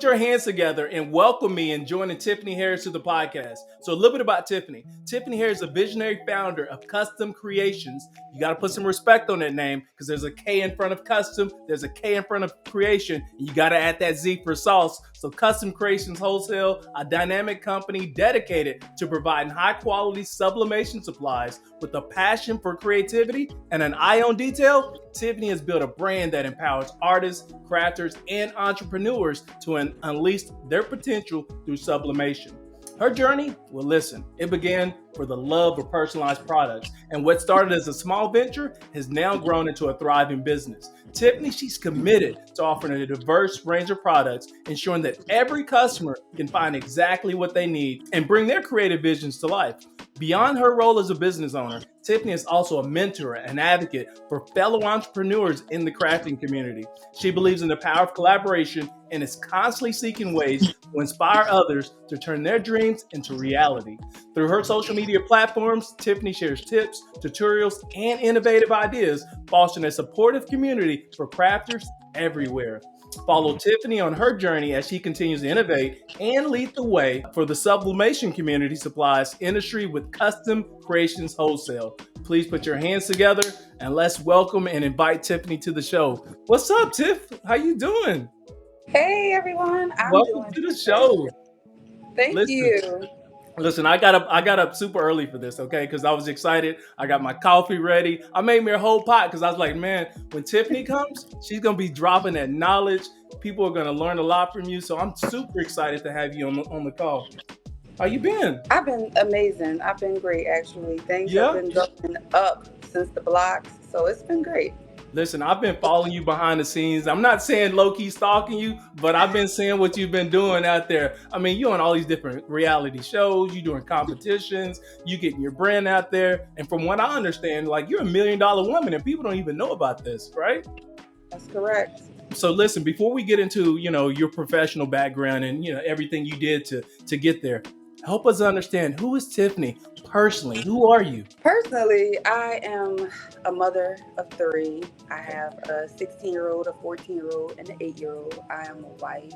put your hands together and welcome me and joining Tiffany Harris to the podcast. So a little bit about Tiffany. Tiffany Harris is a visionary founder of Kustom Kreationz. You got to put some respect on that name because there's a K in front of custom, there's a K in front of creation, and you got to add that Z for sauce. So Kustom Kreationz Wholesale, a dynamic company dedicated to providing high quality sublimation supplies with a passion for creativity and an eye on detail. Tiffany has built a brand that empowers artists, crafters, and entrepreneurs to unleash their potential through sublimation. Her journey? Well, listen, it began for the love of personalized products, and what started as a small venture has now grown into a thriving business. Tiffany, she's committed to offering a diverse range of products, ensuring that every customer can find exactly what they need and bring their creative visions to life. Beyond her role as a business owner, Tiffany is also a mentor and advocate for fellow entrepreneurs in the crafting community. She believes in the power of collaboration and is constantly seeking ways to inspire others to turn their dreams into reality. Through her social media platforms, Tiffany shares tips, tutorials, and innovative ideas, fostering a supportive community for crafters everywhere. Follow Tiffany on her journey as she continues to innovate and lead the way for the sublimation community supplies industry with Kustom Kreationz Wholesale. Please put your hands together and let's welcome and invite Tiffany to the show. What's up, Tiff? How you doing? Hey everyone, I'm Welcome doing to the show. Thank you. Listen, I got up super early for this, okay? Because I was excited. I got my coffee ready. I made me a whole pot because I was like, man, when Tiffany comes, she's gonna be dropping that knowledge. People are gonna learn a lot from you. So I'm super excited to have you on the call. How you been? I've been amazing. I've been great actually. Things have been going up since the Blox, so it's been great. Listen, I've been following you behind the scenes. I'm not saying low-key stalking you, but I've been seeing what you've been doing out there. I mean, you're on all these different reality shows, you're doing competitions, you getting your brand out there. And from what I understand, like you're $1 million woman and people don't even know about this, right? That's correct. So listen, before we get into, your professional background and, everything you did to get there, help us understand, who is Tiffany personally? Who are you? Personally, I am a mother of 3. I have a 16-year-old, a 14-year-old, and an 8-year-old. I am a wife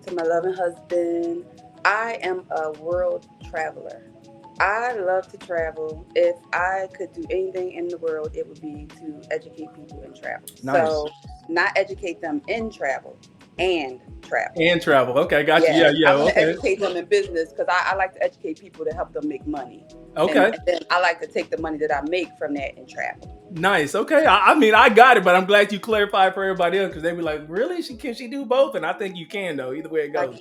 to my loving husband. I am a world traveler. I love to travel. If I could do anything in the world, it would be to educate people in travel. Nice. So not educate them in travel, and travel. And travel. Okay, got you. Yeah. I'm going to educate them in business because I like to educate people to help them make money. Okay. And then I like to take the money that I make from that and travel. Nice. Okay. I mean, I got it, but I'm glad you clarified for everybody else because they be like, really? Can she do both? And I think you can, though, either way it goes.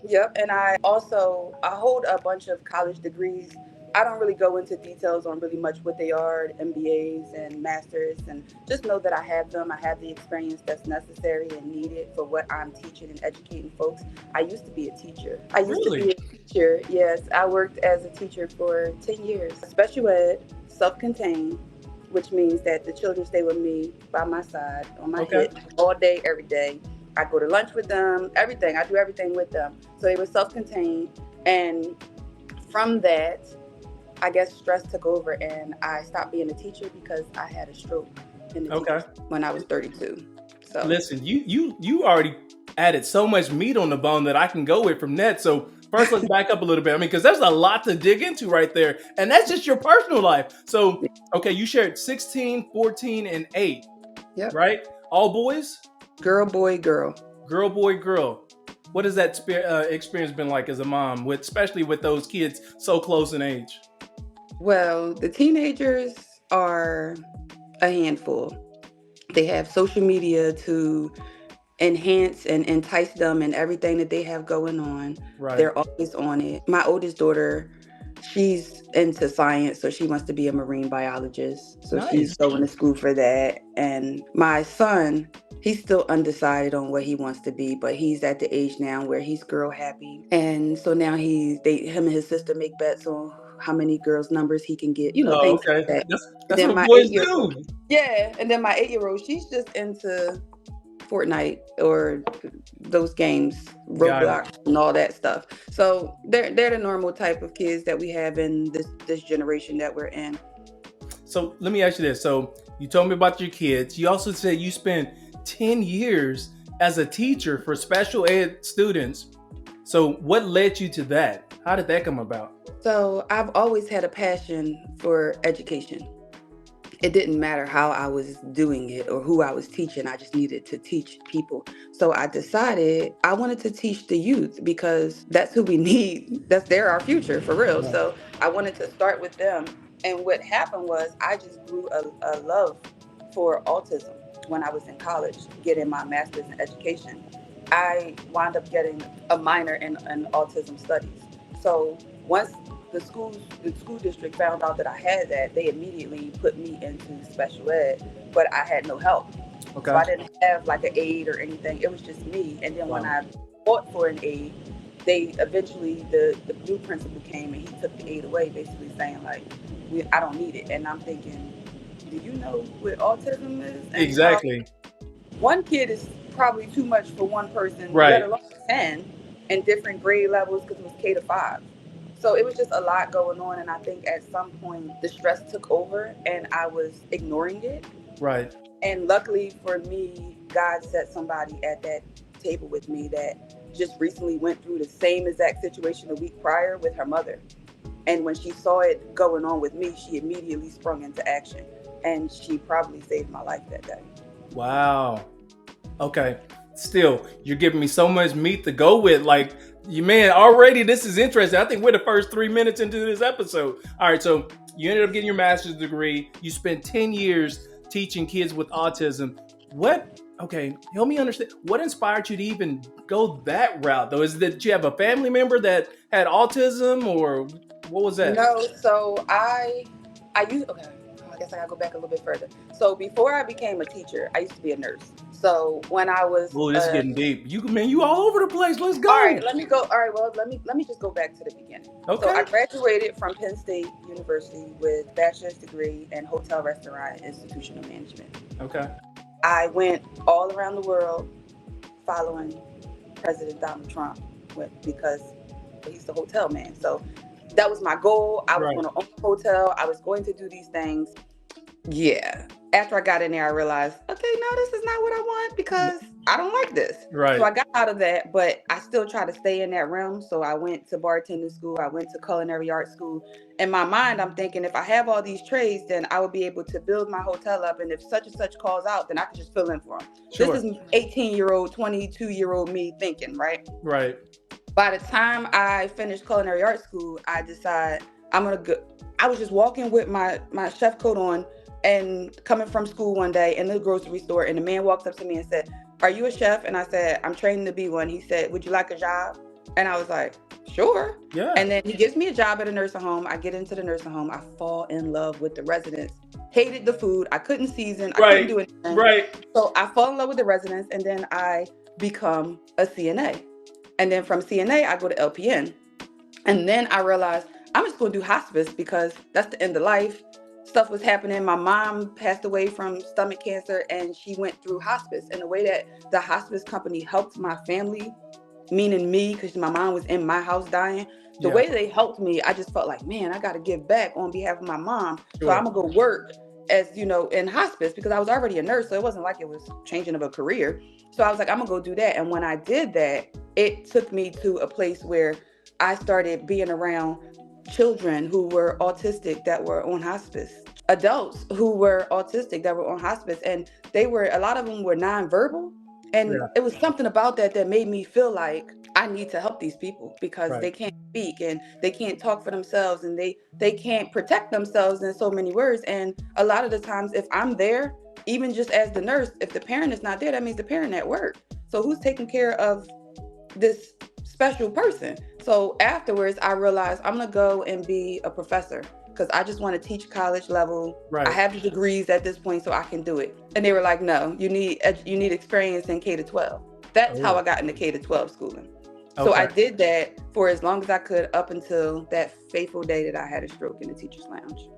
Yep. And I hold a bunch of college degrees. I don't really go into details on really much what they are, MBAs and masters, and just know that I have them. I have the experience that's necessary and needed for what I'm teaching and educating folks. I used to be a teacher. Yes. I worked as a teacher for 10 years. Special ed, self-contained, which means that the children stay with me by my side, on my hip, all day, every day. I go to lunch with them, everything. I do everything with them. So they were self-contained. And from that, I guess stress took over and I stopped being a teacher because I had a stroke when I was 32. So listen, you already added so much meat on the bone that I can go with from that. So first, let's back up a little bit. I mean, because there's a lot to dig into right there. And that's just your personal life. So, okay, you shared 16, 14, and 8. Yep. Right? All boys? Girl, boy, girl. Girl, boy, girl. What has that experience been like as a mom, especially with those kids so close in age? Well, the teenagers are a handful. They have social media to enhance and entice them in everything that they have going on. Right. They're always on it. My oldest daughter, she's into science, so she wants to be a marine biologist. So she's going to school for that. And my son, he's still undecided on what he wants to be, but he's at the age now where he's girl happy. And so now him and his sister make bets on how many girls' numbers he can get, things like that. That's what boys do. Yeah, and then my 8-year-old, she's just into Fortnite or those games, Roblox and all that stuff. So they're the normal type of kids that we have in this generation that we're in. So let me ask you this. So you told me about your kids. You also said you spent 10 years as a teacher for special ed students. So what led you to that? How did that come about? So I've always had a passion for education. It didn't matter how I was doing it or who I was teaching. I just needed to teach people. So I decided I wanted to teach the youth because that's who we need. They're our future for real. Right. So I wanted to start with them. And what happened was I just grew a love for autism when I was in college, getting my master's in education. I wound up getting a minor in autism studies. So once the school district found out that I had that, they immediately put me into special ed, but I had no help. Okay. So I didn't have like an aide or anything. It was just me. And then when Wow. I fought for an aide, they eventually, the new principal came and he took the aide away, basically saying like, I don't need it. And I'm thinking, do you know what autism is? And Exactly. one kid is probably too much for one person, Right. let alone 10 in different grade levels because it was K to 5. So it was just a lot going on. And I think at some point the stress took over and I was ignoring it. Right. And luckily for me, God set somebody at that table with me that just recently went through the same exact situation a week prior with her mother. And when she saw it going on with me, she immediately sprung into action. And she probably saved my life that day. Wow. Okay. Still, you're giving me so much meat to go with. Like, you man, already this is interesting. I think we're the first 3 minutes into this episode. All right, so you ended up getting your master's degree. You spent 10 years teaching kids with autism. Okay, help me understand. What inspired you to even go that route, though? Is it that you have a family member that had autism, or what was that? No, so I used, okay, I guess I gotta go back a little bit further. So before I became a teacher, I used to be a nurse. So when I was This is getting deep. You all over the place. Let's go. All right, let me go. All right, well, let me just go back to the beginning. Okay. So I graduated from Penn State University with bachelor's degree in hotel, restaurant, and institutional management. Okay. I went all around the world following President Donald Trump because he's the hotel man. So that was my goal. I was going to own a hotel. I was going to do these things. Yeah. After I got in there, I realized, okay, no, this is not what I want because I don't like this. Right. So I got out of that, but I still try to stay in that realm. So I went to bartending school. I went to culinary arts school. In my mind, I'm thinking if I have all these trades, then I would be able to build my hotel up. And if such and such calls out, then I can just fill in for them. Sure. This is 18-year-old, 22-year-old me thinking, right? Right. By the time I finished culinary arts school, I decided I'm going to go. I was just walking with my chef coat on and coming from school one day in the grocery store, and the man walked up to me and said, "Are you a chef?" And I said, "I'm training to be one." He said, "Would you like a job?" And I was like, "Sure." Yeah. And then he gives me a job at a nursing home. I get into the nursing home. I fall in love with the residents. Hated the food. I couldn't season. I couldn't do anything. Right. So I fall in love with the residents, and then I become a CNA. And then from CNA, I go to LPN. And then I realized I'm just going to do hospice because that's the end of life. Stuff was happening. My mom passed away from stomach cancer and she went through hospice. And the way that the hospice company helped my family, meaning me, because my mom was in my house dying, the way they helped me, I just felt like, man, I got to give back on behalf of my mom. Sure. So I'm going to go work as, in hospice because I was already a nurse. So it wasn't like it was changing of a career. So I was like, I'm going to go do that. And when I did that, it took me to a place where I started being around children who were autistic that were on hospice, adults who were autistic that were on hospice, and a lot of them were nonverbal. And it was something about that made me feel like I need to help these people because they can't speak and they can't talk for themselves and they can't protect themselves in so many words. And a lot of the times if I'm there, even just as the nurse, if the parent is not there, that means the parent at work. So who's taking care of this special person? So afterwards, I realized I'm going to go and be a professor because I just want to teach college level. Right. I have the degrees at this point, so I can do it. And they were like, no, you need experience in K to 12. That's how I got into K to 12 schooling. Okay. So I did that for as long as I could up until that fateful day that I had a stroke in the teacher's lounge.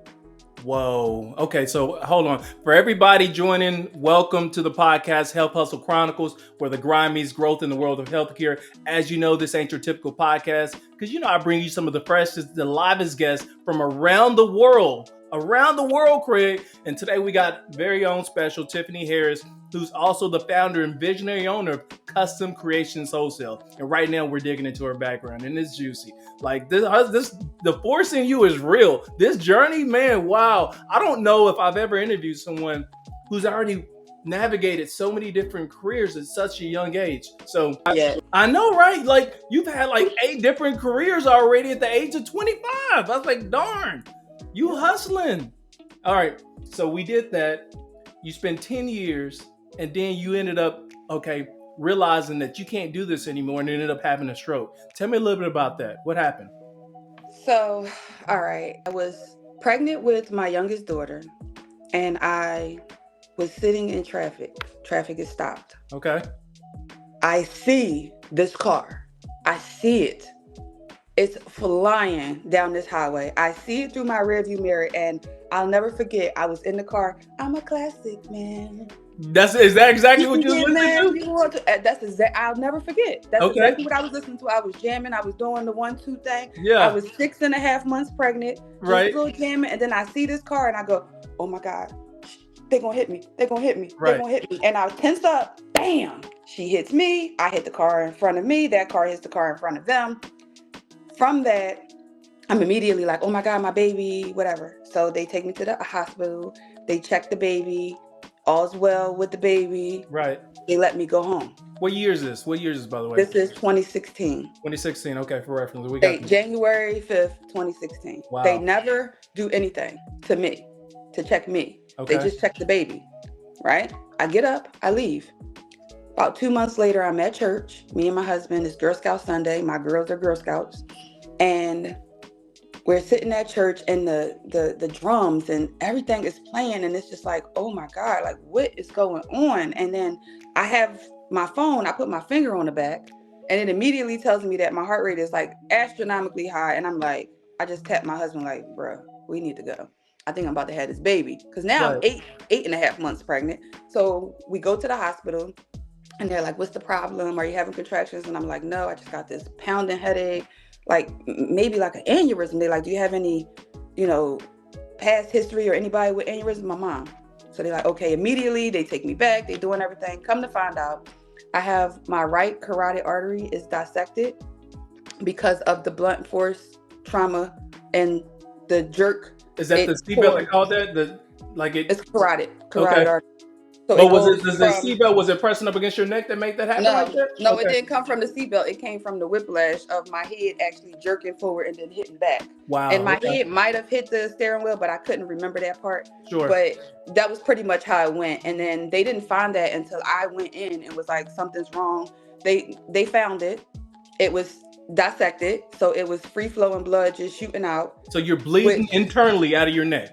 Whoa. Okay, so hold on. For everybody joining, welcome to the podcast, Health Hustle Chronicles, where the grind meets growth in the world of healthcare. As you know, this ain't your typical podcast because I bring you some of the freshest, the livest guests from around the world around the world, Craig. And today we got very own special Tiffany Harris, who's also the founder and visionary owner of Kustom Kreationz Wholesale. And right now we're digging into her background, and it's juicy. Like this, the force in you is real. This journey, man, wow. I don't know if I've ever interviewed someone who's already navigated so many different careers at such a young age. So Yeah. I know, right? Like you've had like 8 different careers already at the age of 25. I was like, darn, you hustling. All right. So we did that. You spent 10 years and then you ended up, realizing that you can't do this anymore and ended up having a stroke. Tell me a little bit about that. What happened? So, all right. I was pregnant with my youngest daughter, and I was sitting in traffic. Traffic is stopped. Okay. I see this car. I see it. It's flying down this highway. I see it through my rearview mirror, and I'll never forget. I was in the car. I'm a classic man. Is that exactly what you were listening to? That's exactly. I'll never forget. That's exactly what I was listening to. I was jamming. I was doing the 1-2 thing. Yeah. I was 6.5 months pregnant. Right. Just little jamming, and then I see this car, and I go, "Oh my God, they're gonna hit me. They're gonna hit me. Right. They're gonna hit me." And I tense up. Bam! She hits me. I hit the car in front of me. That car hits the car in front of them. From that, I'm immediately like, "Oh my God, my baby," whatever. So they take me to the hospital. They check the baby. All's well with the baby. Right. They let me go home. What year is this? What year is this, by the way? This is 2016. 2016. Okay, for reference. We They, got January 5th, 2016. Wow. They never do anything to me, to check me. Okay. They just check the baby, right? I get up, I leave. About 2 months later, I'm at church. Me and my husband, it's Girl Scout Sunday. My girls are Girl Scouts. And we're sitting at church, and the drums and everything is playing, and it's just like, oh my God, like what is going on? And then I have my phone, I put my finger on the back, and it immediately tells me that my heart rate is like astronomically high. And I'm like, I just tapped my husband like, bro, we need to go. I think I'm about to have this baby. Because now I'm 8.5 months pregnant. So we go to the hospital, and they're like, what's the problem? Are you having contractions? And I'm like, no, I just got this pounding headache. Like maybe like an aneurysm. They're like, do you have any, past history or anybody with aneurysm? My mom. So they're like, okay, immediately they take me back. They're doing everything. Come to find out, I have my right carotid artery is dissected because of the blunt force trauma and the jerk. Is that the seatbelt they called that? It's carotid okay. artery. So but was the seatbelt, was it pressing up against your neck that made that happen like that? No, okay. It didn't come from the seatbelt. It came from the whiplash of my head actually jerking forward and then hitting back. Wow. And my head might have hit the steering wheel, but I couldn't remember that part. Sure. But that was pretty much how it went. And then they didn't find that until I went in and was like, something's wrong. They found it. It was dissected. So it was free flowing blood just shooting out. So you're bleeding internally out of your neck?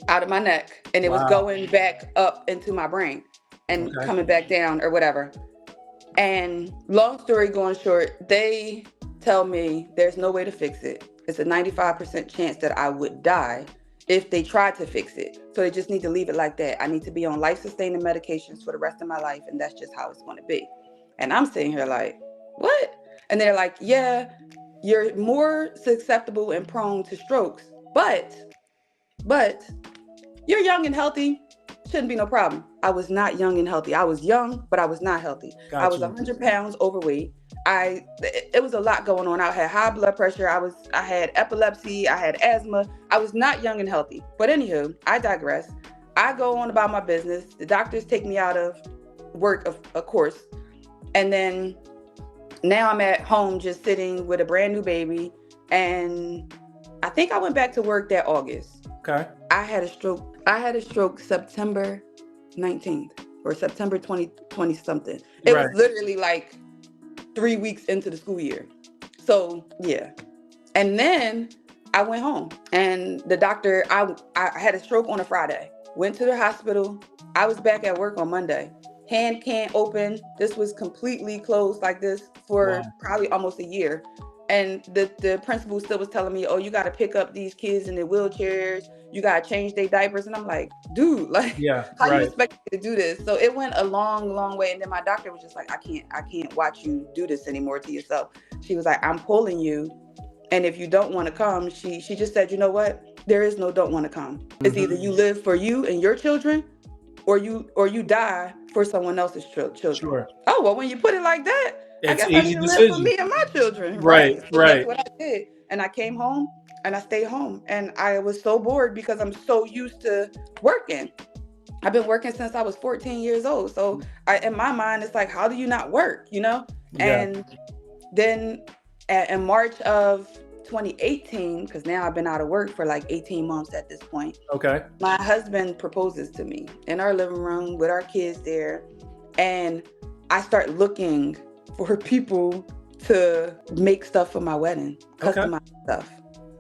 Out of my neck. And it was going back up into my brain and coming back down or whatever. And long story going short, they tell me there's no way to fix it. It's a 95% chance that I would die if they tried to fix it. So they just need to leave it like that. I need to be on life-sustaining medications for the rest of my life, and that's just how it's going to be. And I'm sitting here like, what? And they're like, yeah, you're more susceptible and prone to strokes, but you're young and healthy. Shouldn't be no problem. I was not young and healthy. I was young, but I was not healthy. Gotcha. I was 100 pounds overweight. It was a lot going on. I had high blood pressure. I had epilepsy. I had asthma. I was not young and healthy. But anywho, I digress. I go on about my business. The doctors take me out of work, of course. And then now I'm at home just sitting with a brand new baby. And I think I went back to work that August. Okay. I had a stroke September 19th or September 2020 something. It was literally like 3 weeks into the school year. So yeah. And then I went home, and the doctor, I had a stroke on a Friday, went to the hospital. I was back at work on Monday. Hand can't open. This was completely closed like this for probably almost a year. And the principal still was telling me, oh, you got to pick up these kids in their wheelchairs. You got to change their diapers. And I'm like, dude, like, how you expect me to do this? So it went a long, long way. And then my doctor was just like, I can't watch you do this anymore to yourself. She was like, I'm pulling you. And if you don't want to come, she just said, you know what? there is no don't want to come. It's either you live for you and your children, or you die for someone else's children. Sure. Oh, well, when you put it like that, I It's guess an I easy need to live for decision. me and my children. Right, So right. that's what I did. And I came home and I stayed home. And I was so bored because I'm so used to working. I've been working since I was 14 years old. So in my mind, it's like, how do you not work, you know? Yeah. And then in March of 2018, because now I've been out of work for like 18 months at this point. Okay. My husband proposes to me in our living room with our kids there. And I start looking for people to make stuff for my wedding, customize stuff.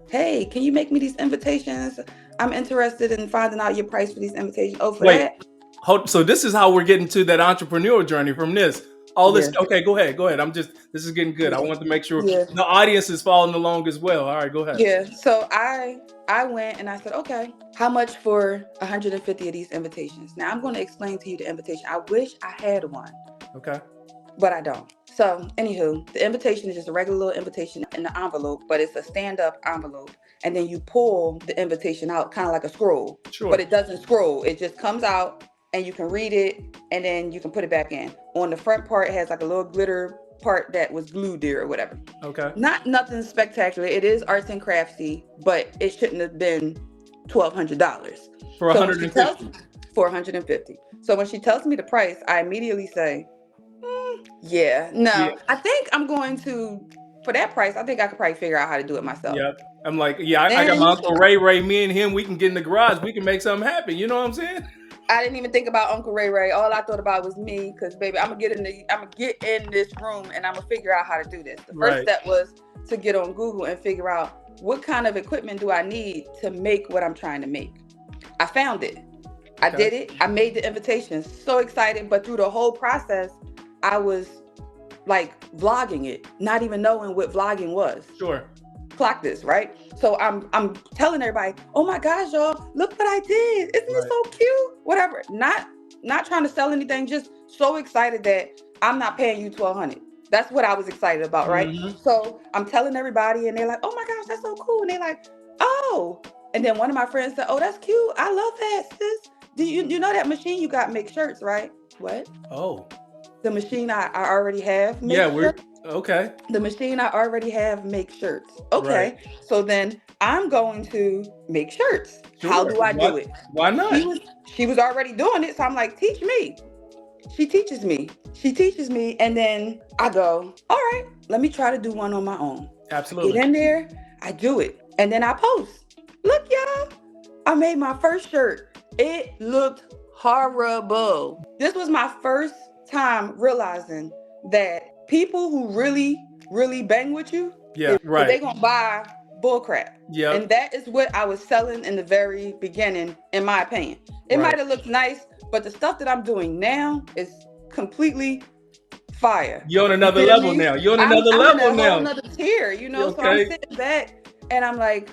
Hey, can you make me these invitations? I'm interested in finding out your price for these invitations. Oh, for that? So this is how we're getting to that entrepreneurial journey from this. All this. Yeah. Okay, go ahead. This is getting good. I want to make sure Yeah. the audience is following along as well. All right, go ahead. Yeah. So I went and I said, okay, how much for 150 of these invitations? Now I'm going to explain to you the invitation. I wish I had one. Okay. But I don't. So anywho, the invitation is just a regular little invitation in the envelope, but it's a stand-up envelope. And then you pull the invitation out kind of like a scroll. Sure. But it doesn't scroll. It just comes out and you can read it and then you can put it back in. On the front part, it has like a little glitter part that was glued there or whatever. Okay. Not nothing spectacular. It is arts and craftsy, but it shouldn't have been $1,200. For 150. For 150. So when she tells me the price, I immediately say, no. I think I'm going to, for that price, I think I could probably figure out how to do it myself. Yep. I'm like, I got my Uncle Ray. Me and him, we can get in the garage. We can make something happen. You know what I'm saying? I didn't even think about Uncle Ray. All I thought about was me, because baby, I'm gonna get in this room and I'm gonna figure out how to do this. The first step was to get on Google and figure out what kind of equipment do I need to make what I'm trying to make. I found it. I did it. I made the invitation. So excited, but through the whole process, I was like vlogging it, not even knowing what vlogging was. Sure. Clock this, right? So I'm telling everybody, oh my gosh, y'all, look what I did. Isn't it so cute? Whatever. Not trying to sell anything, just so excited that I'm not paying you $1,200. That's what I was excited about, right? Mm-hmm. So I'm telling everybody and they're like, oh my gosh, that's so cool. And they're like, oh. And then one of my friends said, oh, that's cute. I love that, sis. Do you know that machine you got make shirts, right? What? Oh. The machine I already have makes shirts? Okay. The machine I already have makes shirts. Okay. Right. So then I'm going to make shirts. Sure. How do I do it? Why not? She was already doing it. So I'm like, teach me. She teaches me. And then I go, all right, let me try to do one on my own. Absolutely. Get in there. I do it. And then I post. Look, y'all. I made my first shirt. It looked horrible. This was my first time realizing that people who really, really bang with you, they're gonna buy bullcrap. Yeah. And that is what I was selling in the very beginning, in my opinion. It might have looked nice, but the stuff that I'm doing now is completely fire. You're on another level now. I'm on a whole another tier, you know. Okay. So I'm sitting back and I'm like,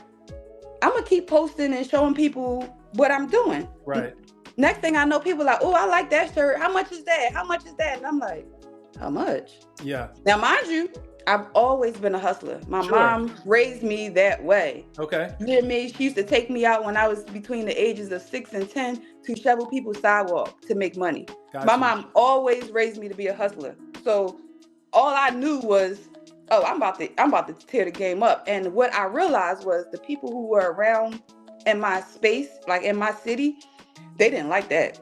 I'm gonna keep posting and showing people what I'm doing. Right. Next thing I know, people are like, oh, I like that shirt. How much is that? How much is that? And I'm like, how much? Yeah. Now, mind you, I've always been a hustler. My mom raised me that way. Okay. You hear me? She used to take me out when I was between the ages of 6 and 10 to shovel people's sidewalk to make money. Gotcha. My mom always raised me to be a hustler. So all I knew was, oh, I'm about to tear the game up. And what I realized was the people who were around in my space, like in my city, they didn't like that.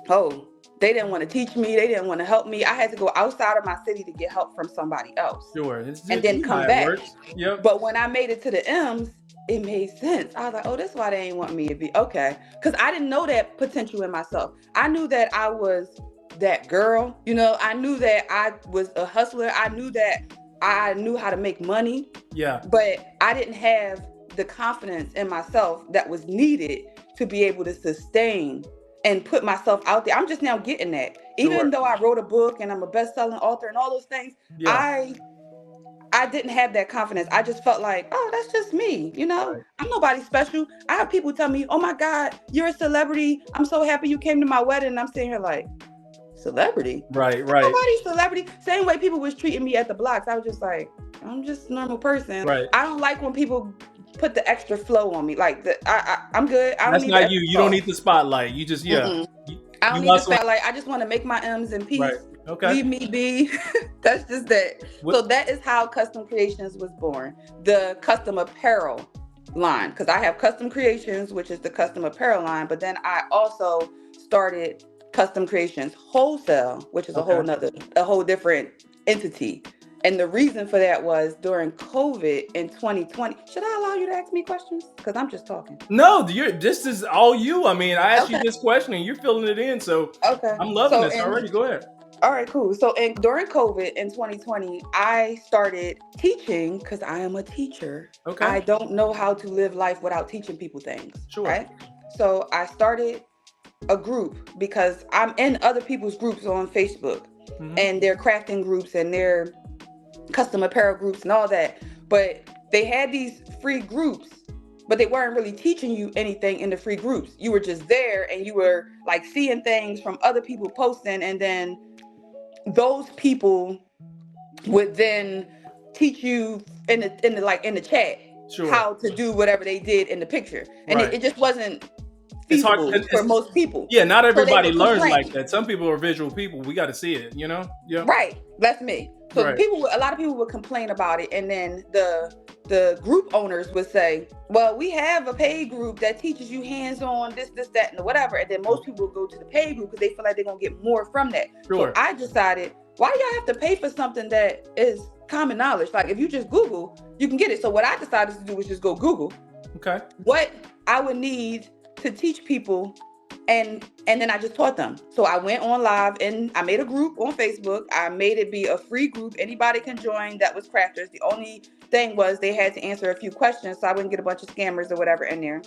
Oh, they didn't want to teach me. They didn't want to help me. I had to go outside of my city to get help from somebody else. Sure. And then come back. Yep. But when I made it to the M's, it made sense. I was like, oh, that's why they ain't want me to be. Okay. Because I didn't know that potential in myself. I knew that I was that girl. You know, I knew that I was a hustler. I knew that I knew how to make money. Yeah. But I didn't have the confidence in myself that was needed to be able to sustain and put myself out there. I'm just now getting that. Even though I wrote a book and I'm a best-selling author and all those things, I didn't have that confidence. I just felt like, oh, that's just me. You know, I'm nobody special. I have people tell me, oh my God, you're a celebrity. I'm so happy you came to my wedding. And I'm sitting here like, celebrity? Right. Nobody's celebrity. Same way people was treating me at the Blox. I was just like, I'm just a normal person. Right. I don't like when people put the extra flow on me. Like I'm good. I don't That's need the not extra you. You don't sauce. need the spotlight. You just Mm-mm. You, I don't you need the muscle. spotlight. I just want to make my M's in peace. Right. Okay. Leave me be. That's just that. What? So that is how Kustom Kreationz was born. The custom apparel line, because I have Kustom Kreationz, which is the custom apparel line, but then I also started Kustom Kreationz Wholesale, which is a whole different entity. And the reason for that was during COVID in 2020. Should I allow you to ask me questions? Because I'm just talking. No, this is all you. I mean, I asked you Okay. this question and you're filling it in. So Okay. I'm loving this already. Go ahead. All right, cool. So during COVID in 2020, I started teaching because I am a teacher. Okay. I don't know how to live life without teaching people things. Sure. Right? So I started a group because I'm in other people's groups on Facebook, and they're crafting groups and they're custom apparel groups and all that. But they had these free groups, but they weren't really teaching you anything in the free groups. You were just there and you were like seeing things from other people posting, and then those people would then teach you in the chat how to do whatever they did in the picture, and it just wasn't feasible for most people. Yeah, not everybody learns like that. Some people are visual people. We got to see it, you know. Yeah. Right. That's me. So a lot of people would complain about it, and then the group owners would say, well, we have a paid group that teaches you hands-on this, that, and whatever. And then most people will go to the paid group because they feel like they're going to get more from that. Sure. So I decided, why do y'all have to pay for something that is common knowledge? Like if you just Google, you can get it. So what I decided to do was just go Google what I would need to teach people. And then I just taught them. So I went on live and I made a group on Facebook. I made it be a free group. Anybody can join that was crafters. The only thing was they had to answer a few questions so I wouldn't get a bunch of scammers or whatever in there.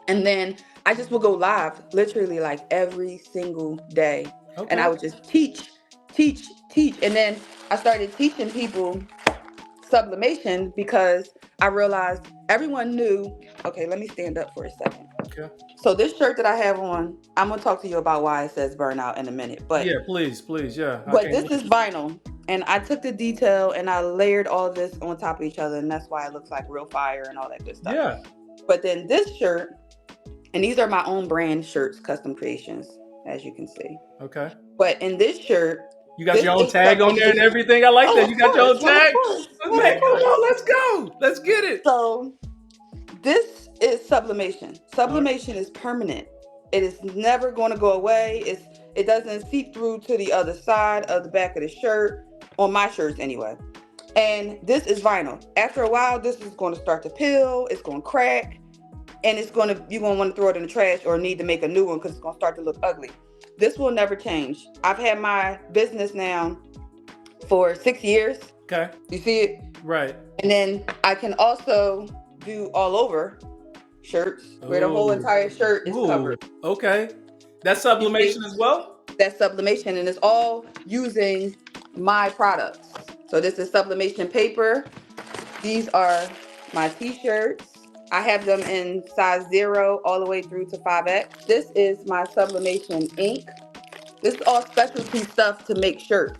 And then I just would go live literally like every single day. Okay. And I would just teach. And then I started teaching people sublimation because I realized everyone knew. Okay, let me stand up for a second. Okay. So this shirt that I have on, I'm gonna talk to you about why it says burnout in a minute. But yeah, please, yeah. But this is vinyl, and I took the detail and I layered all this on top of each other, and that's why it looks like real fire and all that good stuff. Yeah. But then this shirt, and these are my own brand shirts, Kustom Kreationz, as you can see. Okay. But in this shirt, you got your own tag on there and everything. I like that. You got your own tag. Let's go. Let's get it. So this is sublimation. Sublimation is permanent. It is never going to go away. It doesn't seep through to the other side of the back of the shirt, on my shirts anyway. And this is vinyl. After a while, this is going to start to peel. It's going to crack, and you're going to want to throw it in the trash or need to make a new one because it's going to start to look ugly. This will never change. I've had my business now for 6 years. Okay. You see it? Right. And then I can also do all over shirts where the whole entire shirt is covered. Okay. That's sublimation as well? That's sublimation, and it's all using my products. So this is sublimation paper. These are my t-shirts. I have them in size 0 all the way through to 5X. This is my sublimation ink. This is all specialty stuff to make shirts.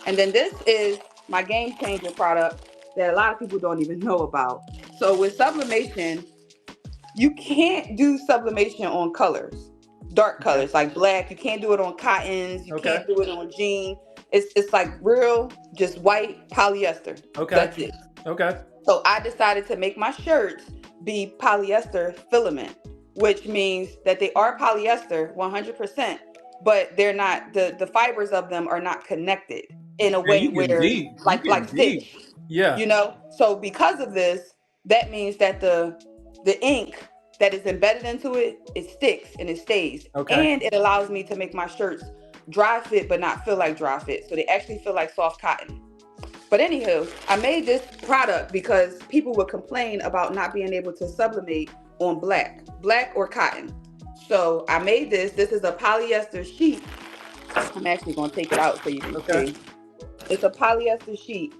And then this is my game changer product that a lot of people don't even know about. So with sublimation, you can't do sublimation on colors, dark colors like black. You can't do it on cottons. You can't do it on jean. It's like real, just white polyester. Okay. That's it. Okay. So I decided to make my shirts be polyester filament, which means that they are polyester 100%, but they're not, the fibers of them are not connected in a way where like stitch. Yeah. You know? So because of this, that means that the ink that is embedded into it, it sticks and it stays. Okay. And it allows me to make my shirts dry fit but not feel like dry fit. So they actually feel like soft cotton. But anywho, I made this product because people would complain about not being able to sublimate on black or cotton. So I made this. This is a polyester sheet. I'm actually going to take it out so you can see. It's a polyester sheet.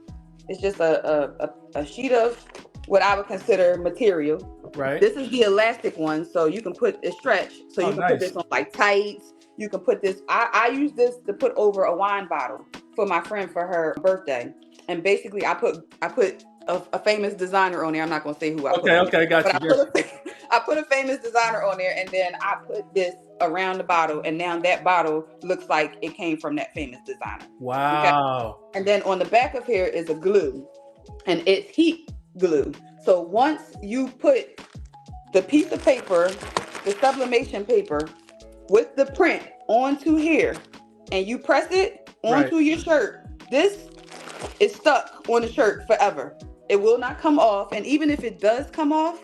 It's just a sheet of what I would consider material. Right. This is the elastic one, so you can put it stretch. So you can put this on like tights. You can put this. I use this to put over a wine bottle for my friend for her birthday. And basically, I put a famous designer on there. I'm not gonna say who I put Okay, on there, okay, got but you. Got you. I put a famous designer on there, and then I put this around the bottle, and now that bottle looks like it came from that famous designer. Okay, Wow. and then on the back of here is a glue, and it's heat glue. So once you put the piece of paper, the sublimation paper, with the print onto here, and you press it onto your shirt, this is stuck on the shirt forever. It will not come off, and even if it does come off,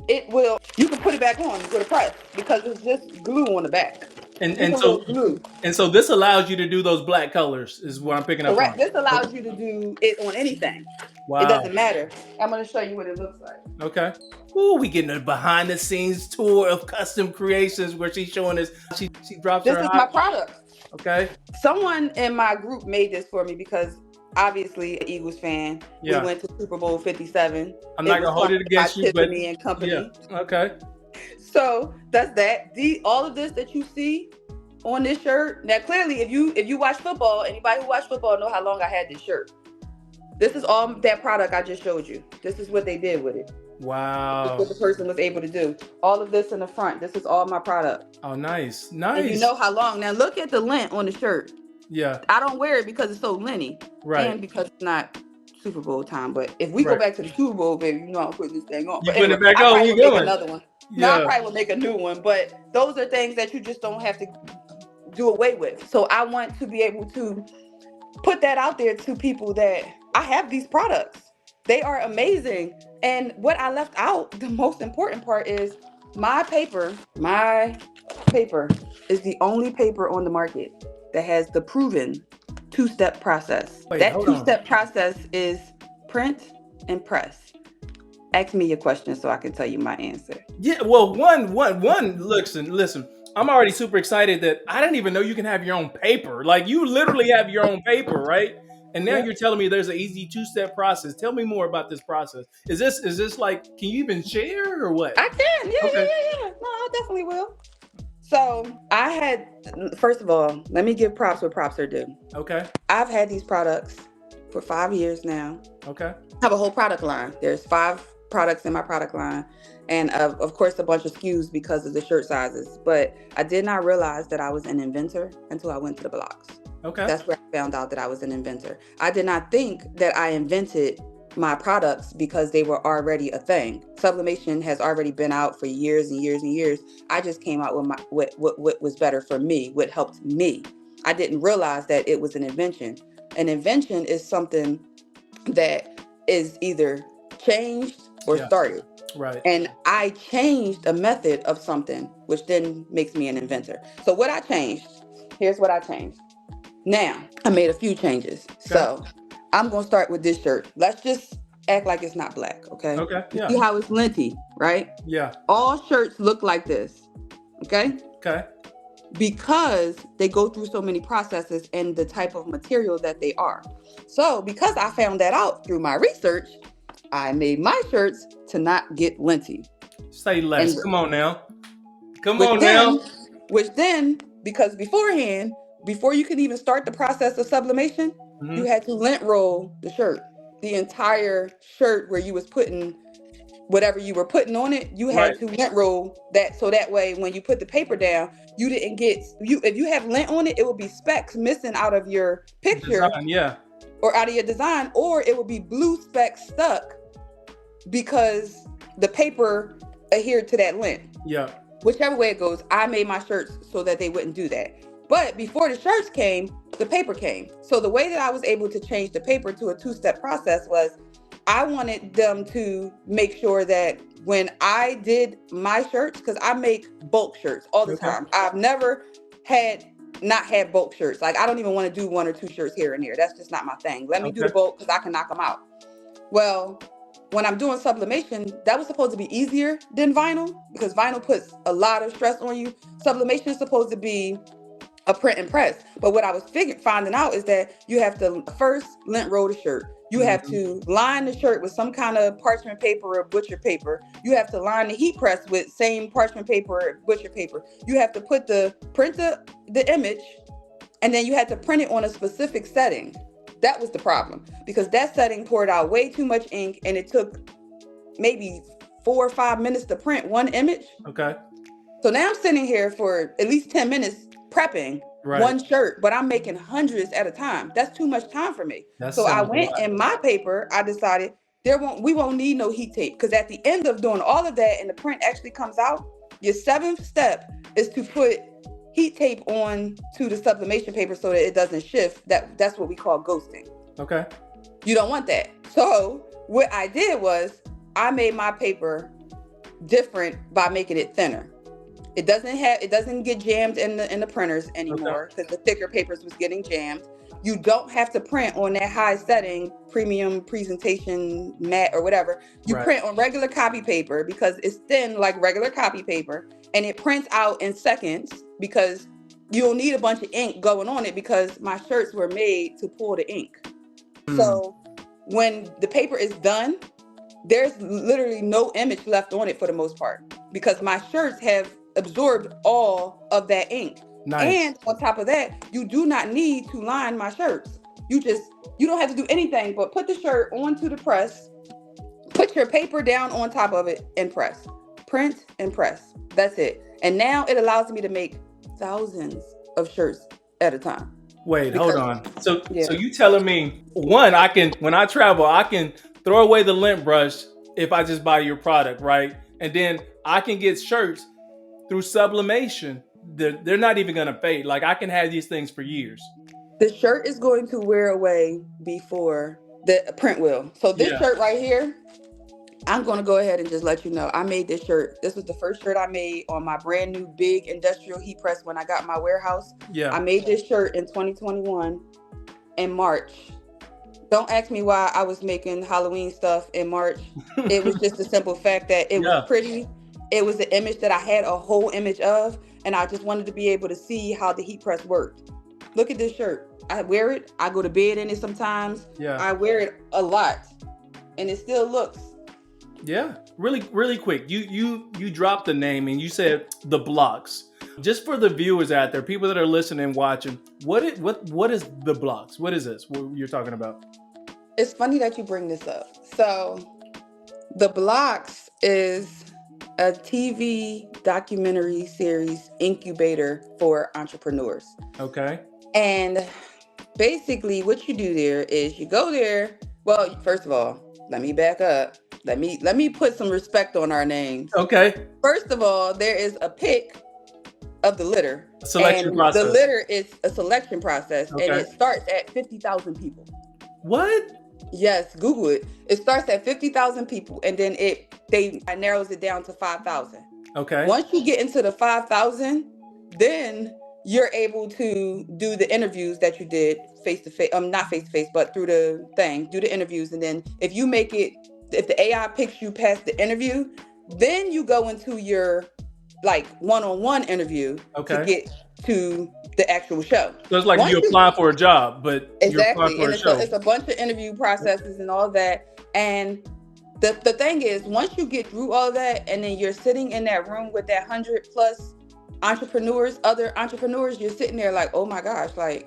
you can put it back on with a press because it's just glue on the back. And Just and a little so glue. and so this allows you to do those black colors is what I'm picking up Correct. on. This allows you to do it on anything. It Wow. doesn't matter. I'm going to show you what it looks like. Okay. Ooh, we getting a behind the scenes tour of Kustom Kreationz where she's showing us she drops This her is hot. my product. Okay. Someone in my group made this for me because obviously an Eagles fan. Yeah. We went to Super Bowl 57. I'm not gonna hold it against you, but Tiffany and company. Yeah. Okay. So that's that. All of this that you see on this shirt. Now, clearly, if you watch football, anybody who watch football know how long I had this shirt. This is all that product I just showed you. This is what they did with it. Wow. This is what the person was able to do. All of this in the front. This is all my product. Oh, nice. Nice. And you know how long. Now, look at the lint on the shirt. Yeah. I don't wear it because it's so linty. Right. And because it's not Super Bowl time. But if we go back to the Super Bowl, baby, you know I'm putting this thing on. You but put anyway, it back I on. probably You will make going? another one. Yeah. No, I probably will make a new one. But those are things that you just don't have to do away with. So I want to be able to put that out there to people that I have these products. They are amazing. And what I left out, the most important part is my paper is the only paper on the market that has the proven two-step process. Wait, that hold two-step process is print and press. Ask me your question so I can tell you my answer. Yeah, well, one, listen, I'm already super excited that I didn't even know you can have your own paper. Like you literally have your own paper, right? And now you're telling me there's an easy two-step process. Tell me more about this process. Is this like, can you even share or what? I can, yeah. No, I definitely will. So first of all, let me give props where props are due. Okay. I've had these products for 5 years now. Okay. I have a whole product line. There's 5 products in my product line. And of course, a bunch of SKUs because of the shirt sizes. But I did not realize that I was an inventor until I went to the Blox. Okay. That's where I found out that I was an inventor. I did not think that I invented my products because they were already a thing. Sublimation has already been out for years and years and years. I just came out with what was better for me, what helped me. I didn't realize that it was an invention. An invention is something that is either changed or started. Right. And I changed a method of something, which then makes me an inventor. So what I changed, here's what I changed. Now, I made a few changes. Okay. So I'm going to start with this shirt. Let's just act like it's not black, okay? Okay, yeah. See how it's linty, right? Yeah. All shirts look like this, okay? Okay. Because they go through so many processes and the type of material that they are. So because I found that out through my research, I made my shirts to not get linty. Say less. Come on now. Which then, because beforehand, before you could even start the process of sublimation, you had to lint roll the shirt. The entire shirt where you was putting whatever you were putting on it, you had to lint roll that so that way when you put the paper down, you didn't get if you have lint on it, it would be specks missing out of your picture or out of your design, or it would be blue specks stuck because the paper adhered to that lint. Yeah. Whichever way it goes, I made my shirts so that they wouldn't do that. But before the shirts came, the paper came. So the way that I was able to change the paper to a two-step process was I wanted them to make sure that when I did my shirts, because I make bulk shirts all the time. I've never not had bulk shirts. Like I don't even want to do 1 or 2 shirts here and there. That's just not my thing. Let me do the bulk because I can knock them out. Well, when I'm doing sublimation, that was supposed to be easier than vinyl because vinyl puts a lot of stress on you. Sublimation is supposed to be a print and press. But what I was finding out is that you have to first lint roll the shirt. You have to line the shirt with some kind of parchment paper or butcher paper. You have to line the heat press with same parchment paper or butcher paper. You have to print the image, and then you had to print it on a specific setting. That was the problem, because that setting poured out way too much ink, and it took maybe 4 or 5 minutes to print one image. Okay. So now I'm sitting here for at least 10 minutes prepping one shirt, but I'm making hundreds at a time. That's too much time for me. So I went, in my paper, I decided we won't need no heat tape, because at the end of doing all of that and the print actually comes out, your 7th step is to put heat tape on to the sublimation paper so that it doesn't shift. That's what we call ghosting. Okay. You don't want that. So what I did was I made my paper different by making it thinner. It doesn't get jammed in the printers anymore, because the thicker papers was getting jammed. You don't have to print on that high setting premium presentation matte or whatever. You print on regular copy paper because it's thin like regular copy paper, and it prints out in seconds, because you don't need a bunch of ink going on it, because my shirts were made to pull the ink. So when the paper is done, there's literally no image left on it for the most part, because my shirts have absorbed all of that ink. Nice. And on top of that, you do not need to line my shirts. You don't have to do anything but put the shirt onto the press, put your paper down on top of it, and press. Print and press. That's it. And now it allows me to make thousands of shirts at a time. Wait, hold on. So you telling me, one, when I travel, I can throw away the lint brush if I just buy your product, right? And then I can get shirts through sublimation. They're not even going to fade. Like, I can have these things for years. The shirt is going to wear away before the print will. So this shirt right here, I'm going to go ahead and just let you know, I made this shirt. This was the first shirt I made on my brand new big industrial heat press when I got my warehouse. Yeah. I made this shirt in 2021 in March. Don't ask me why I was making Halloween stuff in March. It was just the simple fact that it was pretty. It was the image that I had a whole image of, and I just wanted to be able to see how the heat press worked. Look at this shirt. I wear it. I go to bed in it sometimes. Yeah. I wear it a lot, and it still looks. Yeah. Really, really quick. You dropped the name and you said the Blox. Just for the viewers out there, people that are listening and watching, what is the Blox? What is this? What you're talking about? It's funny that you bring this up. So, the Blox is a TV documentary series incubator for entrepreneurs. Okay. And basically what you do there is you go there. Well, first of all, let me back up. Let me put some respect on our names. Okay. First of all, there is a pick of the litter. Selection process. The litter is a selection process, and it starts at 50,000 people. What? Yes, Google it. It starts at 50,000 people, and then it narrows it down to 5,000. Okay. Once you get into the 5,000, then you're able to do the interviews that you did face to face. Not face to face, but through the thing. Do the interviews, and then if the AI picks you past the interview, then you go into your one-on-one interview to get to the actual show. So it's like you apply for a job, but you're applying for a show. It's a bunch of interview processes and all that. And the thing is, once you get through all that, and then you're sitting in that room with that 100+ other entrepreneurs, you're sitting there like, oh my gosh, like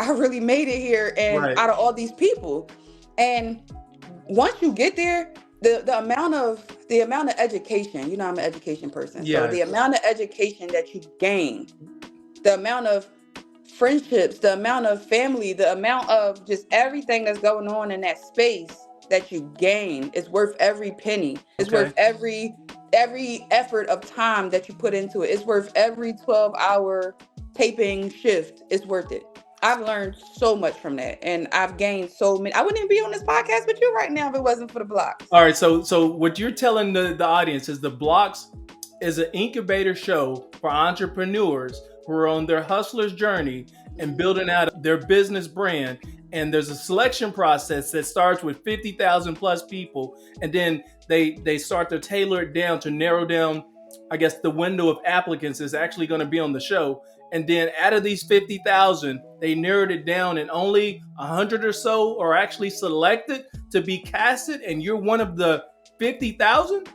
I really made it here, and out of all these people. And once you get there, the amount of education, I'm an education person. Yeah. So the amount of education that you gain, the amount of friendships, the amount of family, the amount of just everything that's going on in that space that you gain is worth every penny. It's worth every effort of time that you put into it. It's worth every 12-hour taping shift. It's worth it. I've learned so much from that, and I've gained so many. I wouldn't even be on this podcast with you right now if it wasn't for the Blox. All right, so what you're telling the audience is the Blox is an incubator show for entrepreneurs who are on their hustler's journey and building out their business brand. And there's a selection process that starts with 50,000 plus people, and then they start to tailor it down to narrow down, I guess, the window of applicants is actually going to be on the show. And then out of these 50,000, they narrowed it down, and only 100 or so are actually selected to be casted. And you're one of the 50,000?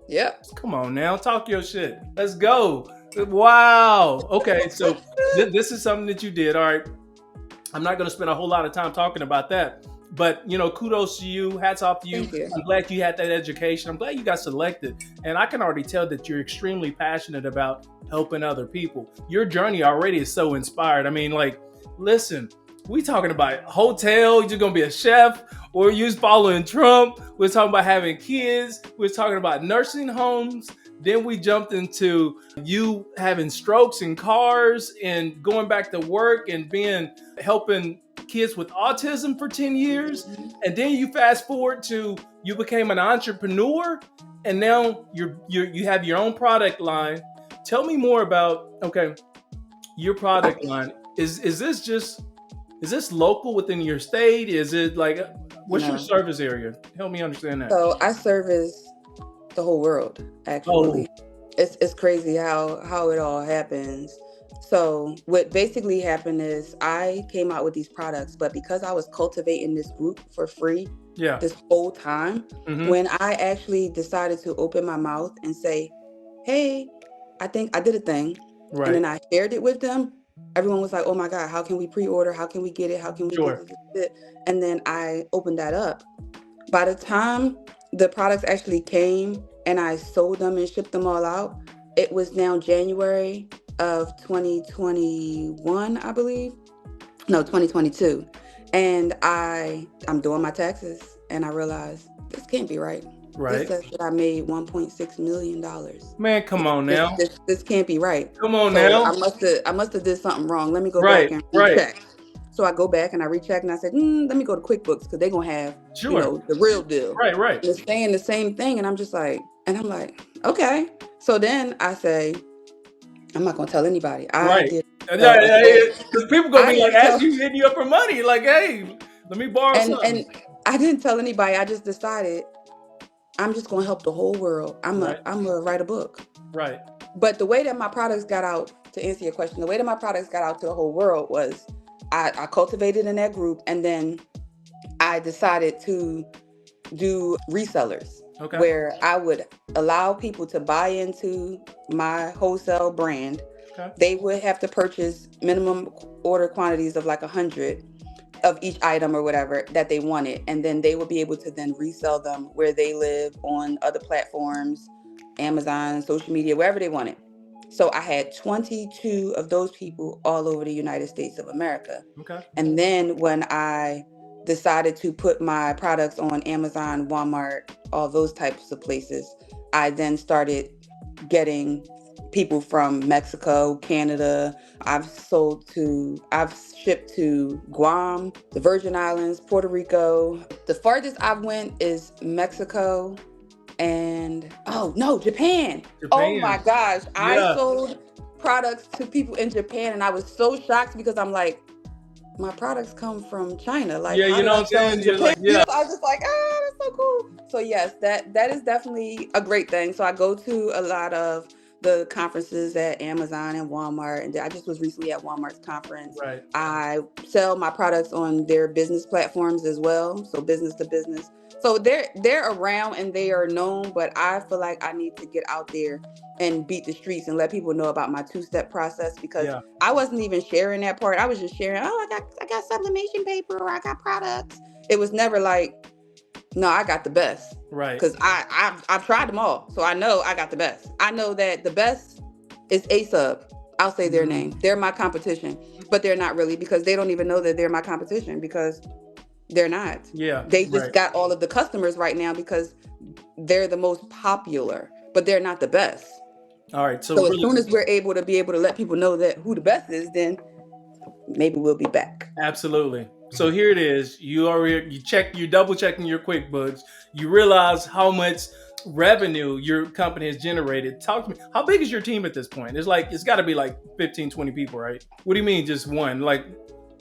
Yep. Come on now, talk your shit. Let's go. Wow. Okay, so this is something that you did. All right. I'm not going to spend a whole lot of time talking about that. But, kudos to you. Hats off to you. Thank you. I'm glad you had that education. I'm glad you got selected. And I can already tell that you're extremely passionate about helping other people. Your journey already is so inspired. I mean, like, listen, we talking about hotel, you're going to be a chef, or you're following Trump. We're talking about having kids. We're talking about nursing homes. Then we jumped into you having strokes in cars and going back to work and helping kids with autism for 10 years. And then you fast forward to you became an entrepreneur, and now you have your own product line. Tell me more about, your product line. Is this local within your state? Is it like, what's your service area? Help me understand that. So I service the whole world, actually. It's crazy how it all happens. So what basically happened is I came out with these products, but because I was cultivating this group for free this whole time, when I actually decided to open my mouth and say, hey, I think I did a thing, and then I shared it with them, everyone was like, oh my God, how can we pre-order? How can we get it? How can we get it? And then I opened that up. By the time the products actually came and I sold them and shipped them all out, it was now January of 2021, I believe. No, 2022. And I'm doing my taxes and I realized this can't be right. This says that I made $1.6 million. Man, come on now. This can't be right. Come on now. I must have did something wrong. Let me go back and recheck. So I go back and I recheck and I said, let me go to QuickBooks because they're going to have, the real deal. Right. And it's saying the same thing. And I'm just like, okay. So then I say, I'm not going to tell anybody. Because people going to be like, as you hitting you up for money, like, hey, let me borrow something. And I didn't tell anybody. I just decided I'm just going to help the whole world. I'm going to write a book. Right. But the way that my products got out, to answer your question, the way that my products got out to the whole world was I cultivated in that group, and then I decided to do resellers, where I would allow people to buy into my wholesale brand. They would have to purchase minimum order quantities of like 100 of each item or whatever that they wanted, and then they would be able to then resell them where they live on other platforms, Amazon, social media, wherever they wanted. So I had 22 of those people all over the United States of America. And then when I decided to put my products on Amazon, Walmart, all those types of places, I then started getting people from Mexico, Canada. I've shipped to Guam, the Virgin Islands, Puerto Rico. The farthest I've went is Mexico. And Japan. Oh my gosh. I sold products to people in Japan and I was so shocked because I'm like, my products come from China. Like, you know what I'm saying? You're like, I was just like, that's so cool. So yes, that is definitely a great thing. So I go to a lot of the conferences at Amazon and Walmart, and I just was recently at Walmart's conference. I sell my products on their business platforms as well, so business to business. So they're around and they are known, but I feel like I need to get out there and beat the streets and let people know about my two-step process, because I wasn't even sharing that part. I was just sharing, I got sublimation paper, or I got products. It was never like, no, I got the best. Because I've tried them all. So I know I got the best. I know that the best is A-Sub. I'll say their name. They're my competition. But they're not really, because they don't even know that they're my competition, because they're not. They just got all of the customers right now because they're the most popular, but they're not the best. All right. So as soon as we're able to let people know that who the best is, then maybe we'll be back. Absolutely. So here it is. You're double checking your QuickBooks. You realize how much revenue your company has generated. Talk to me. How big is your team at this point? It's got to be like 15, 20 people, right? What do you mean just one? Like,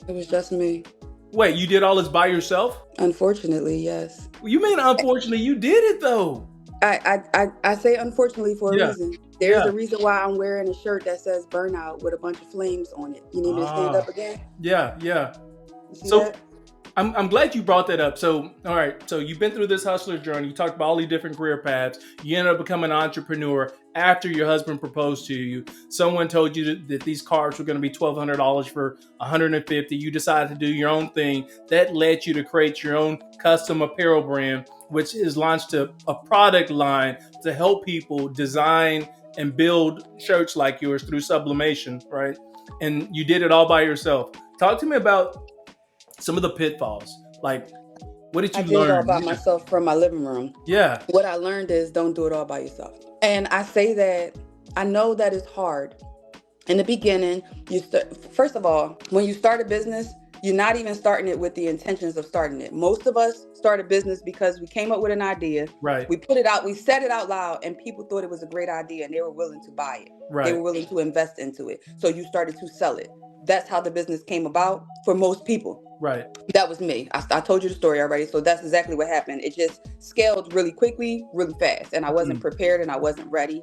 it was just me. Wait, you did all this by yourself? Unfortunately, yes. You mean unfortunately? You did it though. I say unfortunately for a reason. There's a reason why I'm wearing a shirt that says burnout with a bunch of flames on it. You need me to stand up again? Yeah. You see that? I'm glad you brought that up. So, all right. So you've been through this hustler journey. You talked about all these different career paths. You ended up becoming an entrepreneur after your husband proposed to you. Someone told you that these cars were going to be $1,200 for $150. You decided to do your own thing. That led you to create your own custom apparel brand, which is launched a product line to help people design and build shirts like yours through sublimation, right? And you did it all by yourself. Talk to me about some of the pitfalls. Like, what did I you did it all learn? by myself from my living room. Yeah. What I learned is don't do it all by yourself. And I say that I know that it's hard. In the beginning, first of all, when you start a business, you're not even starting it with the intentions of starting it. Most of us start a business because we came up with an idea. Right. We put it out, we said it out loud, and people thought it was a great idea and they were willing to buy it. Right. They were willing to invest into it. So you started to sell it. That's how the business came about for most people. Right. That was me. I told you the story already. So that's exactly what happened. It just scaled really quickly, really fast. And I wasn't prepared and I wasn't ready.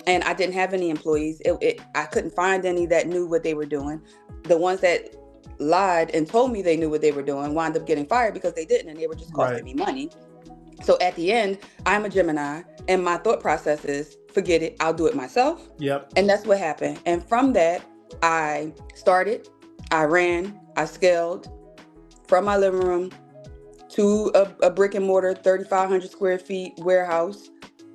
And I didn't have any employees. I couldn't find any that knew what they were doing. The ones that lied and told me they knew what they were doing wound up getting fired because they didn't, and they were just costing me money. So at the end, I'm a Gemini, and my thought process is, forget it, I'll do it myself. Yep. And that's what happened. And from that, I started, I ran, I scaled from my living room to a brick and mortar 3,500 square feet warehouse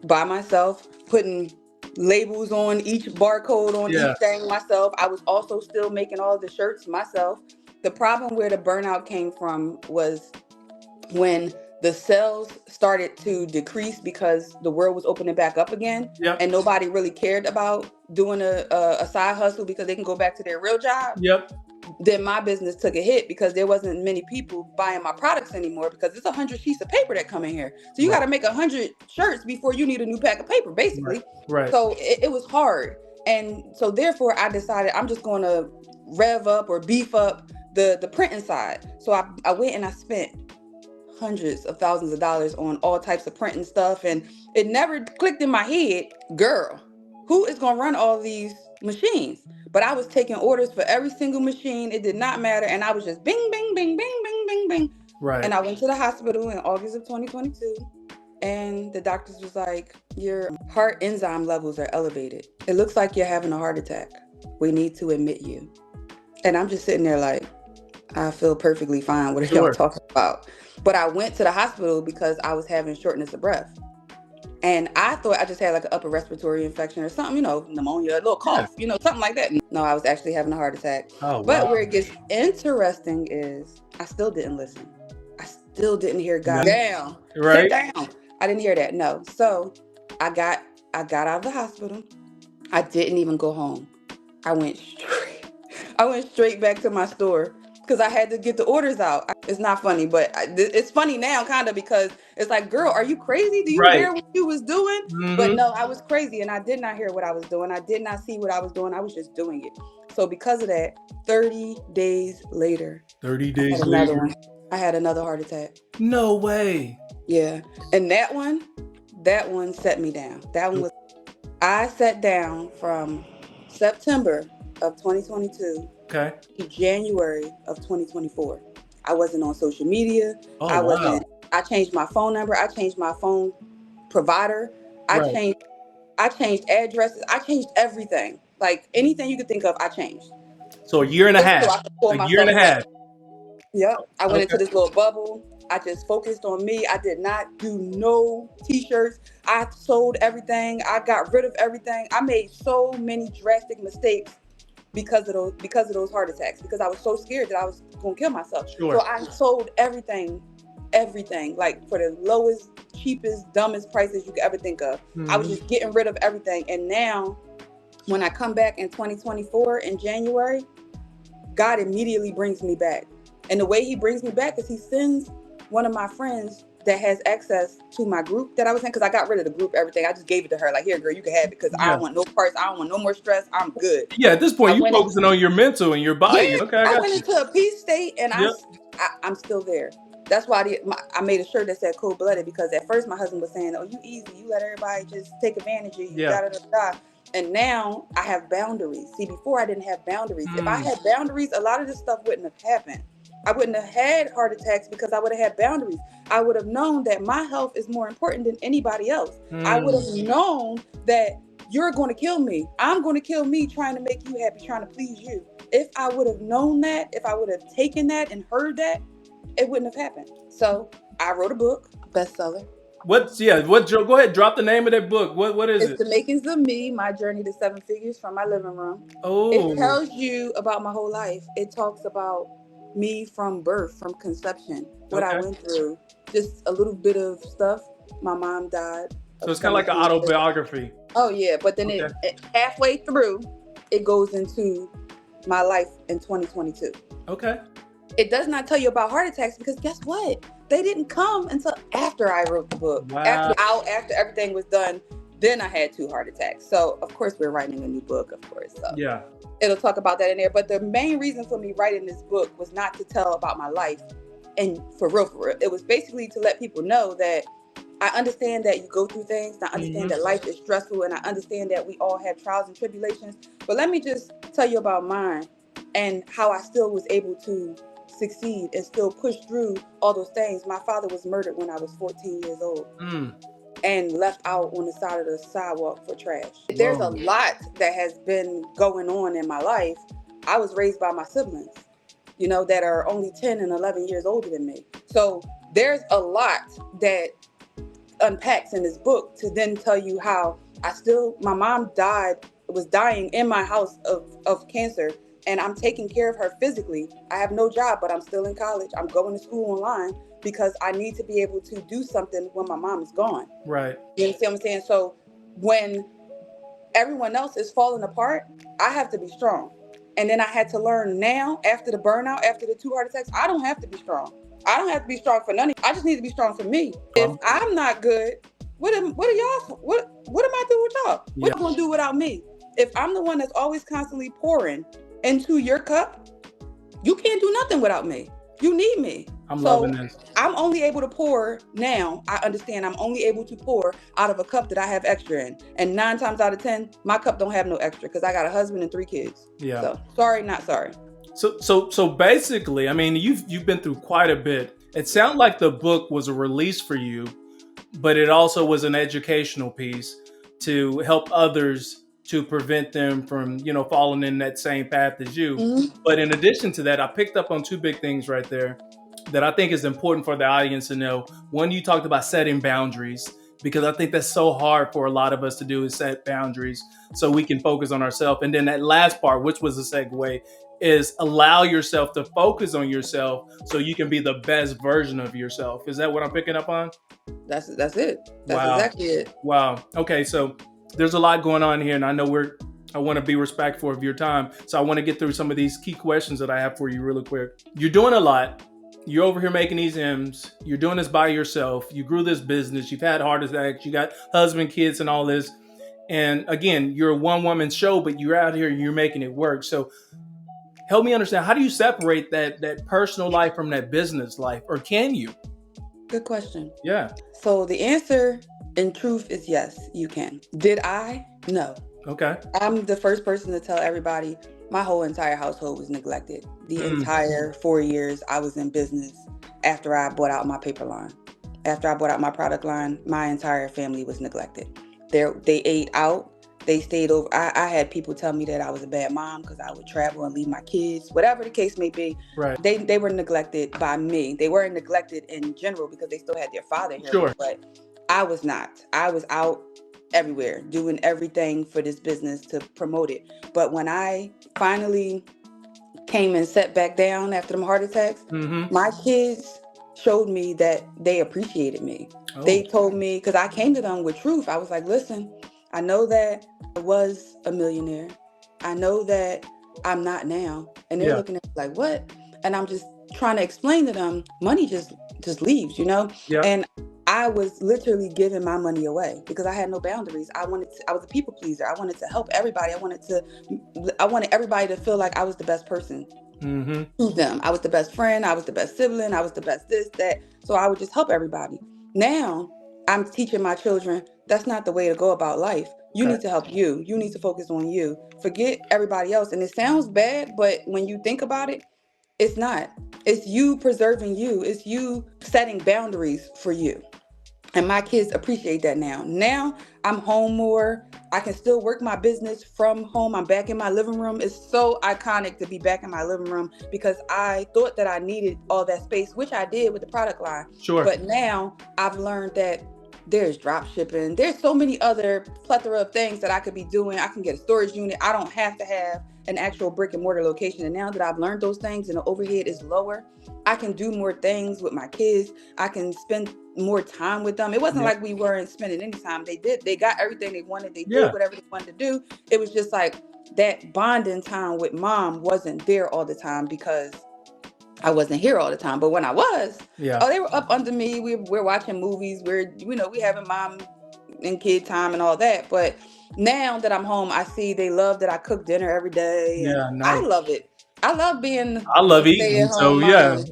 by myself, putting labels on each barcode on each thing myself. I was also still making all the shirts myself. The problem where the burnout came from was when the sales started to decrease because the world was opening back up again, and nobody really cared about doing a side hustle because they can go back to their real job. Then my business took a hit because there wasn't many people buying my products anymore because it's 100 sheets of paper that come in here. So you got to make 100 shirts before you need a new pack of paper, basically. Right. So it was hard. And so therefore I decided I'm just going to rev up or beef up the printing side. So I went and I spent hundreds of thousands of dollars on all types of printing stuff. And it never clicked in my head, girl, who is going to run all these machines? But I was taking orders for every single machine. It did not matter. And I was just bing, bing, bing, bing, bing, bing, bing. Right. And I went to the hospital in August of 2022. And the doctors was like, your heart enzyme levels are elevated. It looks like you're having a heart attack. We need to admit you. And I'm just sitting there like, I feel perfectly fine. What are y'all talking about? But I went to the hospital because I was having shortness of breath. And I thought I just had like an upper respiratory infection or something, pneumonia, a little cough, something like that. No, I was actually having a heart attack. Oh, but wow. where it gets interesting is I still didn't listen. I still didn't hear God down. Right. Sit down. I didn't hear that. No. So I got out of the hospital. I didn't even go home. I went straight back to my store because I had to get the orders out. It's not funny, but it's funny now kind of because it's like, girl, are you crazy? Do you hear what you was doing? Mm-hmm. But no, I was crazy and I did not hear what I was doing. I did not see what I was doing. I was just doing it. So because of that, 30 days later, I had another heart attack. No way. Yeah. And that one set me down. I sat down from September of 2022 to January of 2024. I wasn't on social media. I changed my phone number. I changed my phone provider. I changed addresses. I changed everything. Like anything you could think of, I changed. So a year and a half. Yep. I went into this little bubble. I just focused on me. I did not do no t-shirts. I sold everything. I got rid of everything. I made so many drastic mistakes because of those heart attacks, because I was so scared that I was going to kill myself. So I sold everything, like for the lowest, cheapest, dumbest prices you could ever think of. Mm-hmm. I was just getting rid of everything. And now when I come back in 2024 in January, God immediately brings me back. And the way he brings me back is he sends one of my friends that has access to my group that I was in, because I got rid of the group, everything. I just gave it to her. Like, here, girl, you can have it because I don't want no parts. I don't want no more stress. I'm good. Yeah, at this point, you're focusing on your mental and your body. Yeah, okay, I went into a peace state, and I'm still there. That's why I made a shirt that said cold-blooded, because at first my husband was saying, oh, you easy. You let everybody just take advantage of you. Da-da-da-da. And now I have boundaries. See, before I didn't have boundaries. If I had boundaries, a lot of this stuff wouldn't have happened. I wouldn't have had heart attacks because I would have had boundaries. I would have known that my health is more important than anybody else. I would have known that you're going to kill me. I'm going to kill me trying to make you happy, trying to please you. If I would have known that, if I would have taken that and heard that, it wouldn't have happened. So I wrote a book, bestseller. Go ahead, drop the name of that book. What is It's it? The Makings of Me, My Journey to Seven Figures from My Living Room. Oh, It tells you about my whole life. It talks about me from birth, from conception, what I okay. went through, just a little bit of stuff. My mom died. So it's kind of like an autobiography. Oh yeah, but then Okay. it halfway through, it goes into my life in 2022. Okay. It does not tell you about heart attacks because guess what? They didn't come until after I wrote the book. Wow. After everything was done, then I had 2 heart attacks. So of course we're writing a new book, of course. So Yeah. it'll talk about that in there. But the main reason for me writing this book was not to tell about my life, and for real. It was basically to let people know that I understand that you go through things. I understand that life is stressful, and I understand that we all have trials and tribulations. But let me just tell you about mine and how I still was able to succeed and still push through all those things. My father was murdered when I was 14 years old and left out on the side of the sidewalk for trash. Whoa. There's a lot that has been going on in my life. I was raised by my siblings, that are only 10 and 11 years older than me. So there's a lot that unpacks in this book to then tell you how my mom was dying in my house of cancer, and I'm taking care of her physically. I have no job, but I'm still in college. I'm going to school online because I need to be able to do something when my mom is gone. Right. You understand what I'm saying? So when everyone else is falling apart, I have to be strong. And then I had to learn now, after the burnout, after the 2 heart attacks, I don't have to be strong. I don't have to be strong for none of you. I just need to be strong for me. If I'm not good, what am I doing with y'all? What are you gonna do without me? If I'm the one that's always constantly pouring into your cup, you can't do nothing without me. You need me. I'm loving this. I'm only able to pour now. I understand I'm only able to pour out of a cup that I have extra in. And 9 times out of 10, my cup don't have no extra because I got a husband and 3 kids. Yeah. So sorry, not sorry. So basically, I mean, you've been through quite a bit. It sounded like the book was a release for you, but it also was an educational piece to help others to prevent them from, falling in that same path as you. Mm-hmm. But in addition to that, I picked up on 2 big things right there that I think is important for the audience to know. One, you talked about setting boundaries, because I think that's so hard for a lot of us to do, is set boundaries so we can focus on ourselves. And then that last part, which was a segue, is allow yourself to focus on yourself so you can be the best version of yourself. Is that what I'm picking up on? That's it. That's exactly it. Wow. Okay. So there's a lot going on here, and I know I want to be respectful of your time. So I want to get through some of these key questions that I have for you really quick. You're doing a lot. You're over here making these M's. You're doing this by yourself. You grew this business. You've had heart attacks. You got husband, kids, and all this. And again, you're a one-woman show, but you're out here and you're making it work. So help me understand, how do you separate that personal life from that business life, or can you? Good question. Yeah. So the answer in truth is yes, you can. Did I? No. Okay. I'm the first person to tell everybody my whole entire household was neglected. The entire 4 years I was in business after I bought out my paper line. After I bought out my product line, my entire family was neglected. They ate out. They stayed over. I had people tell me that I was a bad mom because I would travel and leave my kids, whatever the case may be. Right. They were neglected by me. They weren't neglected in general because they still had their father here. Sure. But I was not. I was out everywhere doing everything for this business to promote it. But when I finally came and sat back down after them heart attacks, my kids showed me that they appreciated me. Oh. They told me, because I came to them with truth. I was like, listen, I know that I was a millionaire. I know that I'm not now. And they're looking at me like, what? And I'm just trying to explain to them, money just leaves, Yeah. And I was literally giving my money away because I had no boundaries. I was a people pleaser. I wanted to help everybody. I wanted everybody to feel like I was the best person to them. I was the best friend. I was the best sibling. I was the best this, that. So I would just help everybody. Now I'm teaching my children that's not the way to go about life. You need to help you. You need to focus on you. Forget everybody else. And it sounds bad, but when you think about it, It's not. It's you preserving you. It's you setting boundaries for you. And my kids appreciate that now. Now I'm home more. I can still work my business from home. I'm back in my living room. It's so iconic to be back in my living room because I thought that I needed all that space, which I did with the product line. Sure. But now I've learned that there's drop shipping. There's so many other plethora of things that I could be doing. I can get a storage unit. I don't have to have an actual brick and mortar location. And now that I've learned those things and the overhead is lower, I can do more things with my kids. I can spend more time with them. It wasn't like we weren't spending any time. They got everything they wanted. They did whatever they wanted to do. It was just like that bonding time with mom wasn't there all the time because I wasn't here all the time. But when I was, they were up under me. We're watching movies. We having mom and kid time and all that. But now that I'm home, I see they love that I cook dinner every day. Yeah, and nice. I love it. I love being. I love eating. So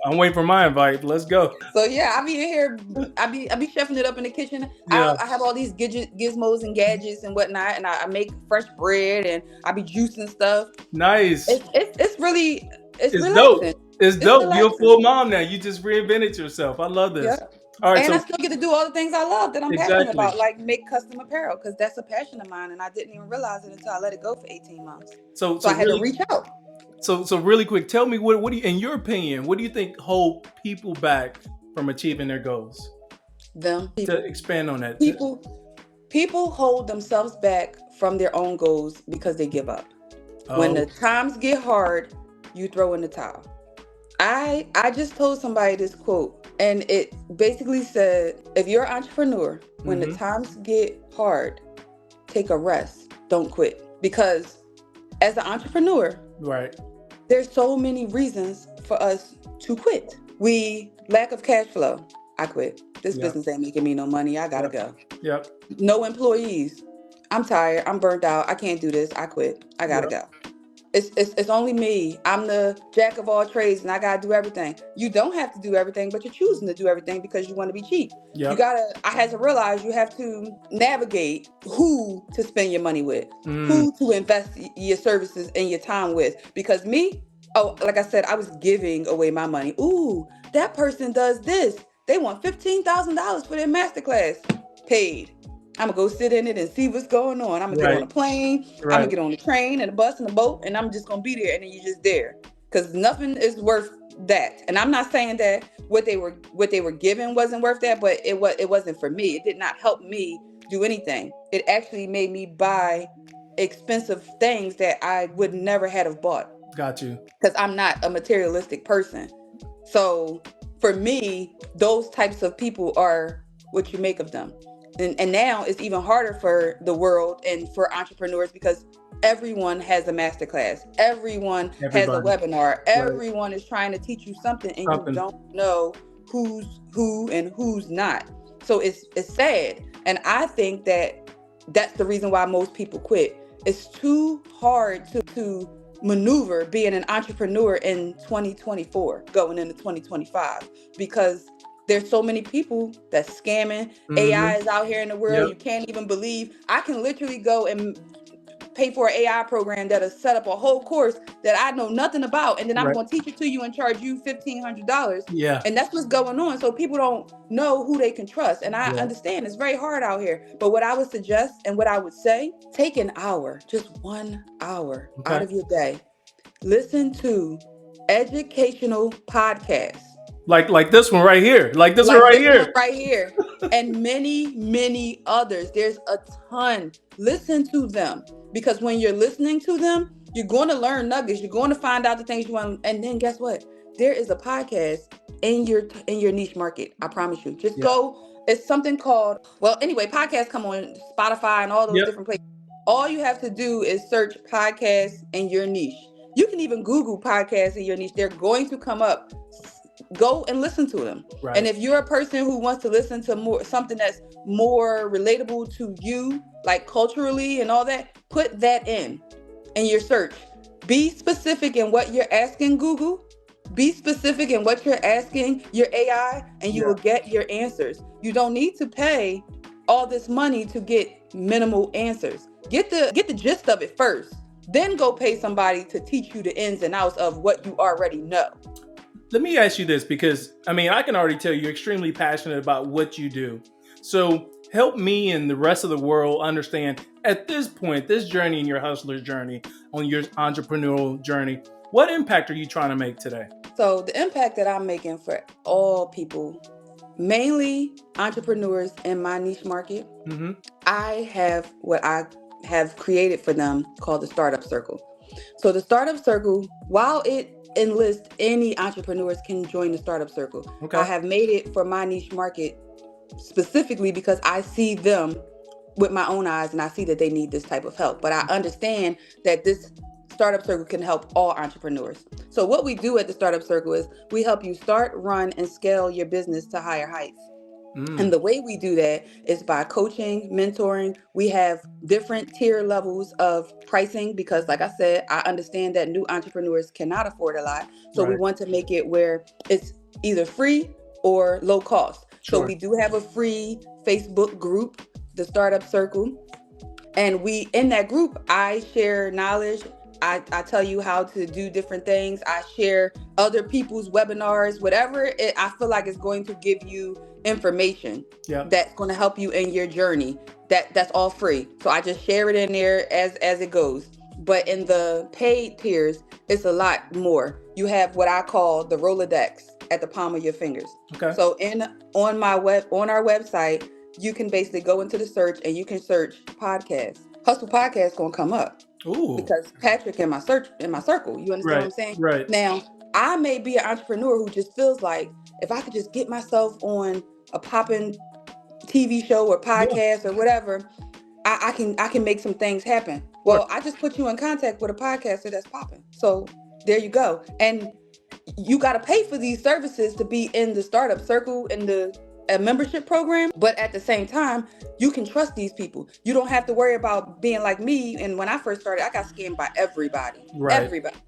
I'm waiting for my invite. Let's go. So I be in here. I be chefing it up in the kitchen. Yeah. I have all these gizmos and gadgets and whatnot, and I make fresh bread and I be juicing stuff. Nice. It's really relaxing. Dope. It's dope. You're a full mom now. You just reinvented yourself. I love this. Yeah. All right, and I still get to do all the things I love that I'm passionate about, like make custom apparel, because that's a passion of mine, and I didn't even realize it until I let it go for 18 months. So I had to reach out. So really quick, tell me what do you, in your opinion, what do you think hold people back from achieving their goals? People. To expand on that. People hold themselves back from their own goals because they give up. When the times get hard, you throw in the towel. I just told somebody this quote, and it basically said, if you're an entrepreneur, when the times get hard, take a rest. Don't quit. Because as an entrepreneur, right, there's so many reasons for us to quit. Lack of cash flow. I quit. This business ain't making me no money. I gotta go. Yep. No employees. I'm tired. I'm burnt out. I can't do this. I quit. I gotta go. It's only me. I'm the jack of all trades and I gotta do everything. You don't have to do everything, but you're choosing to do everything because you want to be cheap. Yep. I had to realize you have to navigate who to spend your money with, who to invest your services and your time with. Because like I said, I was giving away my money. Ooh, that person does this. They want $15,000 for their masterclass. Paid. I'm going to go sit in it and see what's going on. I'm going to get on a plane. I'm going to get on the train and the bus and the boat, and I'm just going to be there. And then you're just there. Because nothing is worth that. And I'm not saying that what they were given wasn't worth that, but it wasn't for me. It did not help me do anything. It actually made me buy expensive things that I would never have bought. Got you. Because I'm not a materialistic person. So for me, those types of people are what you make of them. And now it's even harder for the world and for entrepreneurs because everyone has a masterclass. Everyone has a webinar. Everyone is trying to teach you something, and you don't know who's who and who's not. So it's sad. And I think that's the reason why most people quit. It's too hard to maneuver being an entrepreneur in 2024 going into 2025 because there's so many people that's scamming. AI is out here in the world. You can't even believe. I can literally go and pay for an AI program that'll set up a whole course that I know nothing about. And then I'm going to teach it to you and charge you $1,500. Yeah. And that's what's going on. So people don't know who they can trust. And I understand it's very hard out here. But what I would suggest and what I would say, take an hour, just 1 hour out of your day. Listen to educational podcasts. Like this one right here. Like this one right here. And many, many others. There's a ton. Listen to them. Because when you're listening to them, you're going to learn nuggets. You're going to find out the things you want. And then guess what? There is a podcast in your niche market. I promise you. Just go. It's something called, podcasts come on Spotify and all those different places. All you have to do is search podcasts in your niche. You can even Google podcasts in your niche. They're going to come up. Go and listen to them. Right. And if you're a person who wants to listen to something that's more relatable to you, like culturally and all that, put that in your search. Be specific in what you're asking Google. Be specific in what you're asking your AI, and you will get your answers. You don't need to pay all this money to get minimal answers. Get the gist of it first. then go pay somebody to teach you the ins and outs of what you already know. Let me ask you this, because I can already tell you're extremely passionate about what you do. So help me and the rest of the world understand at this point, this journey in your hustler's journey, on your entrepreneurial journey, what impact are you trying to make today? So the impact that I'm making for all people, mainly entrepreneurs in my niche market, I have what I have created for them called the Startup Circle. So the Startup Circle, while it enlists any entrepreneurs can join the Startup Circle, I have made it for my niche market specifically because I see them with my own eyes and I see that they need this type of help. But I understand that this Startup Circle can help all entrepreneurs. So what we do at the Startup Circle is we help you start, run, and scale your business to higher heights. And the way we do that is by coaching, mentoring. We have different tier levels of pricing because, like I said, I understand that new entrepreneurs cannot afford a lot. So we want to make it where it's either free or low cost. So we do have a free Facebook group, the Startup Circle. And in that group, I share knowledge. I tell you how to do different things. I share other people's webinars, whatever I feel like is going to give you information that's going to help you in your journey. That's all free. So I just share it in there as it goes. But in the paid tiers, it's a lot more. You have what I call the Rolodex at the palm of your fingers. So on our website, you can basically go into the search and you can search podcast. Hustle Podcast gonna come up. Ooh. Because Patrick in my circle. You understand what I'm saying? Right. Now, I may be an entrepreneur who just feels like if I could just get myself on a popping TV show or podcast or whatever, I can make some things happen. Well, I just put you in contact with a podcaster that's popping. So there you go. And you got to pay for these services to be in the Startup Circle and a membership program, but at the same time, you can trust these people. You don't have to worry about being like me. And when I first started, I got scammed by everybody.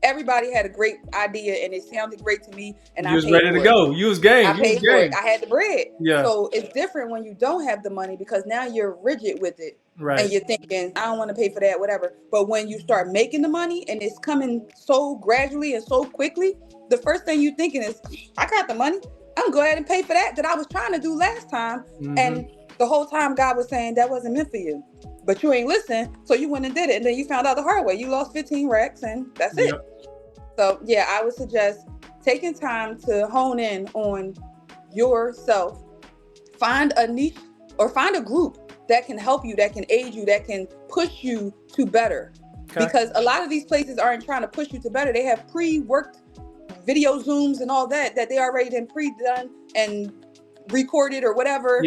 Everybody had a great idea and it sounded great to me. And you was ready to go. You was game. I paid for it. I had the bread. Yeah. So it's different when you don't have the money because now you're rigid with it. And you're thinking, I don't want to pay for that, whatever. But when you start making the money and it's coming so gradually and so quickly, the first thing you're thinking is, I got the money. I'm going to go ahead and pay for that I was trying to do last time. And the whole time God was saying that wasn't meant for you. But you ain't listening, so you went and did it. And then you found out the hard way. You lost 15 racks and that's it. So yeah, I would suggest taking time to hone in on yourself. Find a niche or find a group that can help you, that can aid you, that can push you to better. Because a lot of these places aren't trying to push you to better. They have pre-worked video Zooms and all that they already done pre-done and recorded or whatever.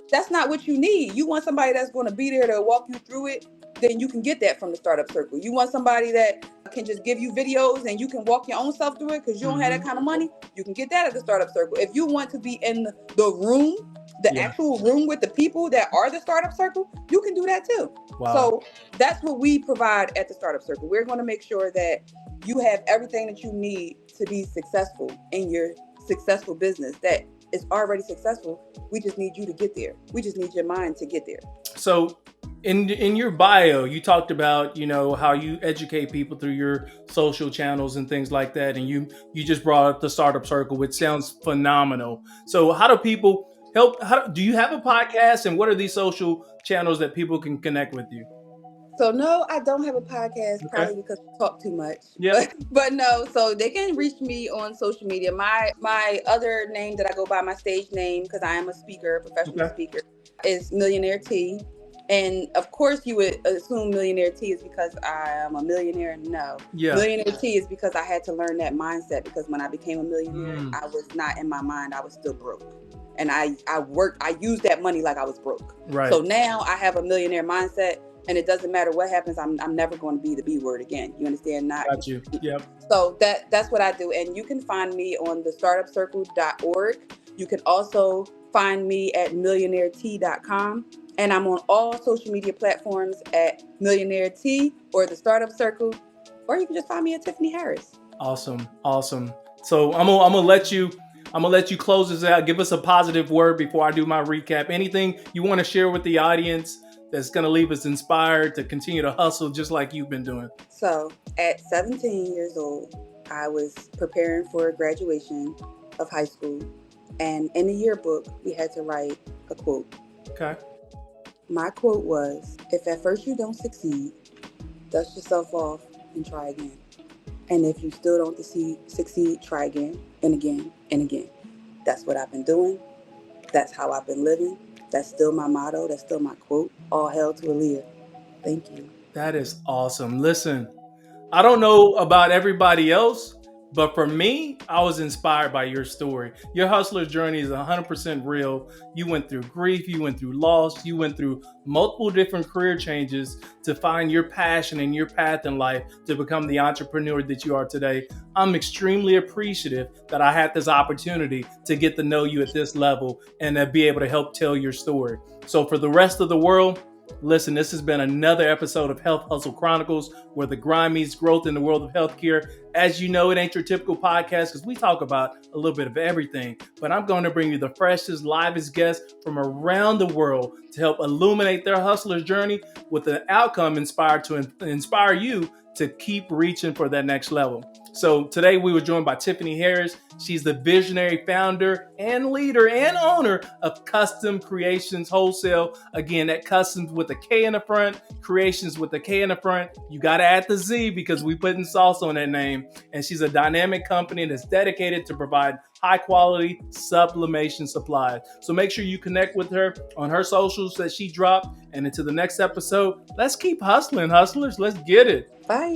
That's not what you need. You want somebody that's going to be there to walk you through it, then you can get that from the Startup Circle. You want somebody that can just give you videos and you can walk your own self through it because you don't have that kind of money. You can get that at the Startup Circle. If you want to be in the room, the actual room with the people that are the Startup Circle, you can do that too. So that's what we provide at the Startup Circle. We're going to make sure that you have everything that you need to be successful in your successful business that is already successful. We just need you to get there. We just need your mind to get there. So in your bio, you talked about, how you educate people through your social channels and things like that. And you just brought up the Startup Circle, which sounds phenomenal. So how do people help? Do you have a podcast, and what are these social channels that people can connect with you? So no, I don't have a podcast, probably because I talk too much. But no, so they can reach me on social media. My other name that I go by, my stage name, because I am a speaker, professional speaker, is Millionaire T. And of course you would assume Millionaire T is because I am a millionaire. No. Millionaire T is because I had to learn that mindset, because when I became a millionaire, I was not in my mind, I was still broke. And I used that money like I was broke. So now I have a millionaire mindset. And it doesn't matter what happens, I'm never going to be the B word again. You understand? Got you. So that's what I do. And you can find me on the startupcircle.org. You can also find me at millionairet.com. And I'm on all social media platforms at Millionaire T or the Startup Circle. Or you can just find me at Tiffany Harris. Awesome. So I'm gonna let you close this out. Give us a positive word before I do my recap. Anything you want to share with the audience that's going to leave us inspired to continue to hustle just like you've been doing? So at 17 years old, I was preparing for graduation of high school. And in the yearbook, we had to write a quote. Okay. My quote was, if at first you don't succeed, dust yourself off and try again. And if you still don't succeed, try again and again and again. That's what I've been doing. That's how I've been living. That's still my motto. That's still my quote. All hail to Aaliyah. Thank you. That is awesome. Listen, I don't know about everybody else, but for me, I was inspired by your story. Your hustler's journey is 100% real. You went through grief, you went through loss, you went through multiple different career changes to find your passion and your path in life to become the entrepreneur that you are today. I'm extremely appreciative that I had this opportunity to get to know you at this level and to be able to help tell your story. So for the rest of the world, listen, this has been another episode of Health Hustle Chronicles, where the grind meets growth in the world of healthcare. As you know, it ain't your typical podcast because we talk about a little bit of everything, but I'm going to bring you the freshest, livest guests from around the world to help illuminate their hustler's journey with an outcome inspired to inspire you to keep reaching for that next level. So today we were joined by Tiffany Harris. She's the visionary founder and leader and owner of Kustom Kreationz Wholesale. Again, that Kustoms with a K in the front, Kreations with a K in the front. You got to add the Z because we putting sauce on that name. And she's a dynamic company that's dedicated to provide high quality sublimation supplies. So make sure you connect with her on her socials that she dropped. And until the next episode, let's keep hustling, hustlers. Let's get it. Bye.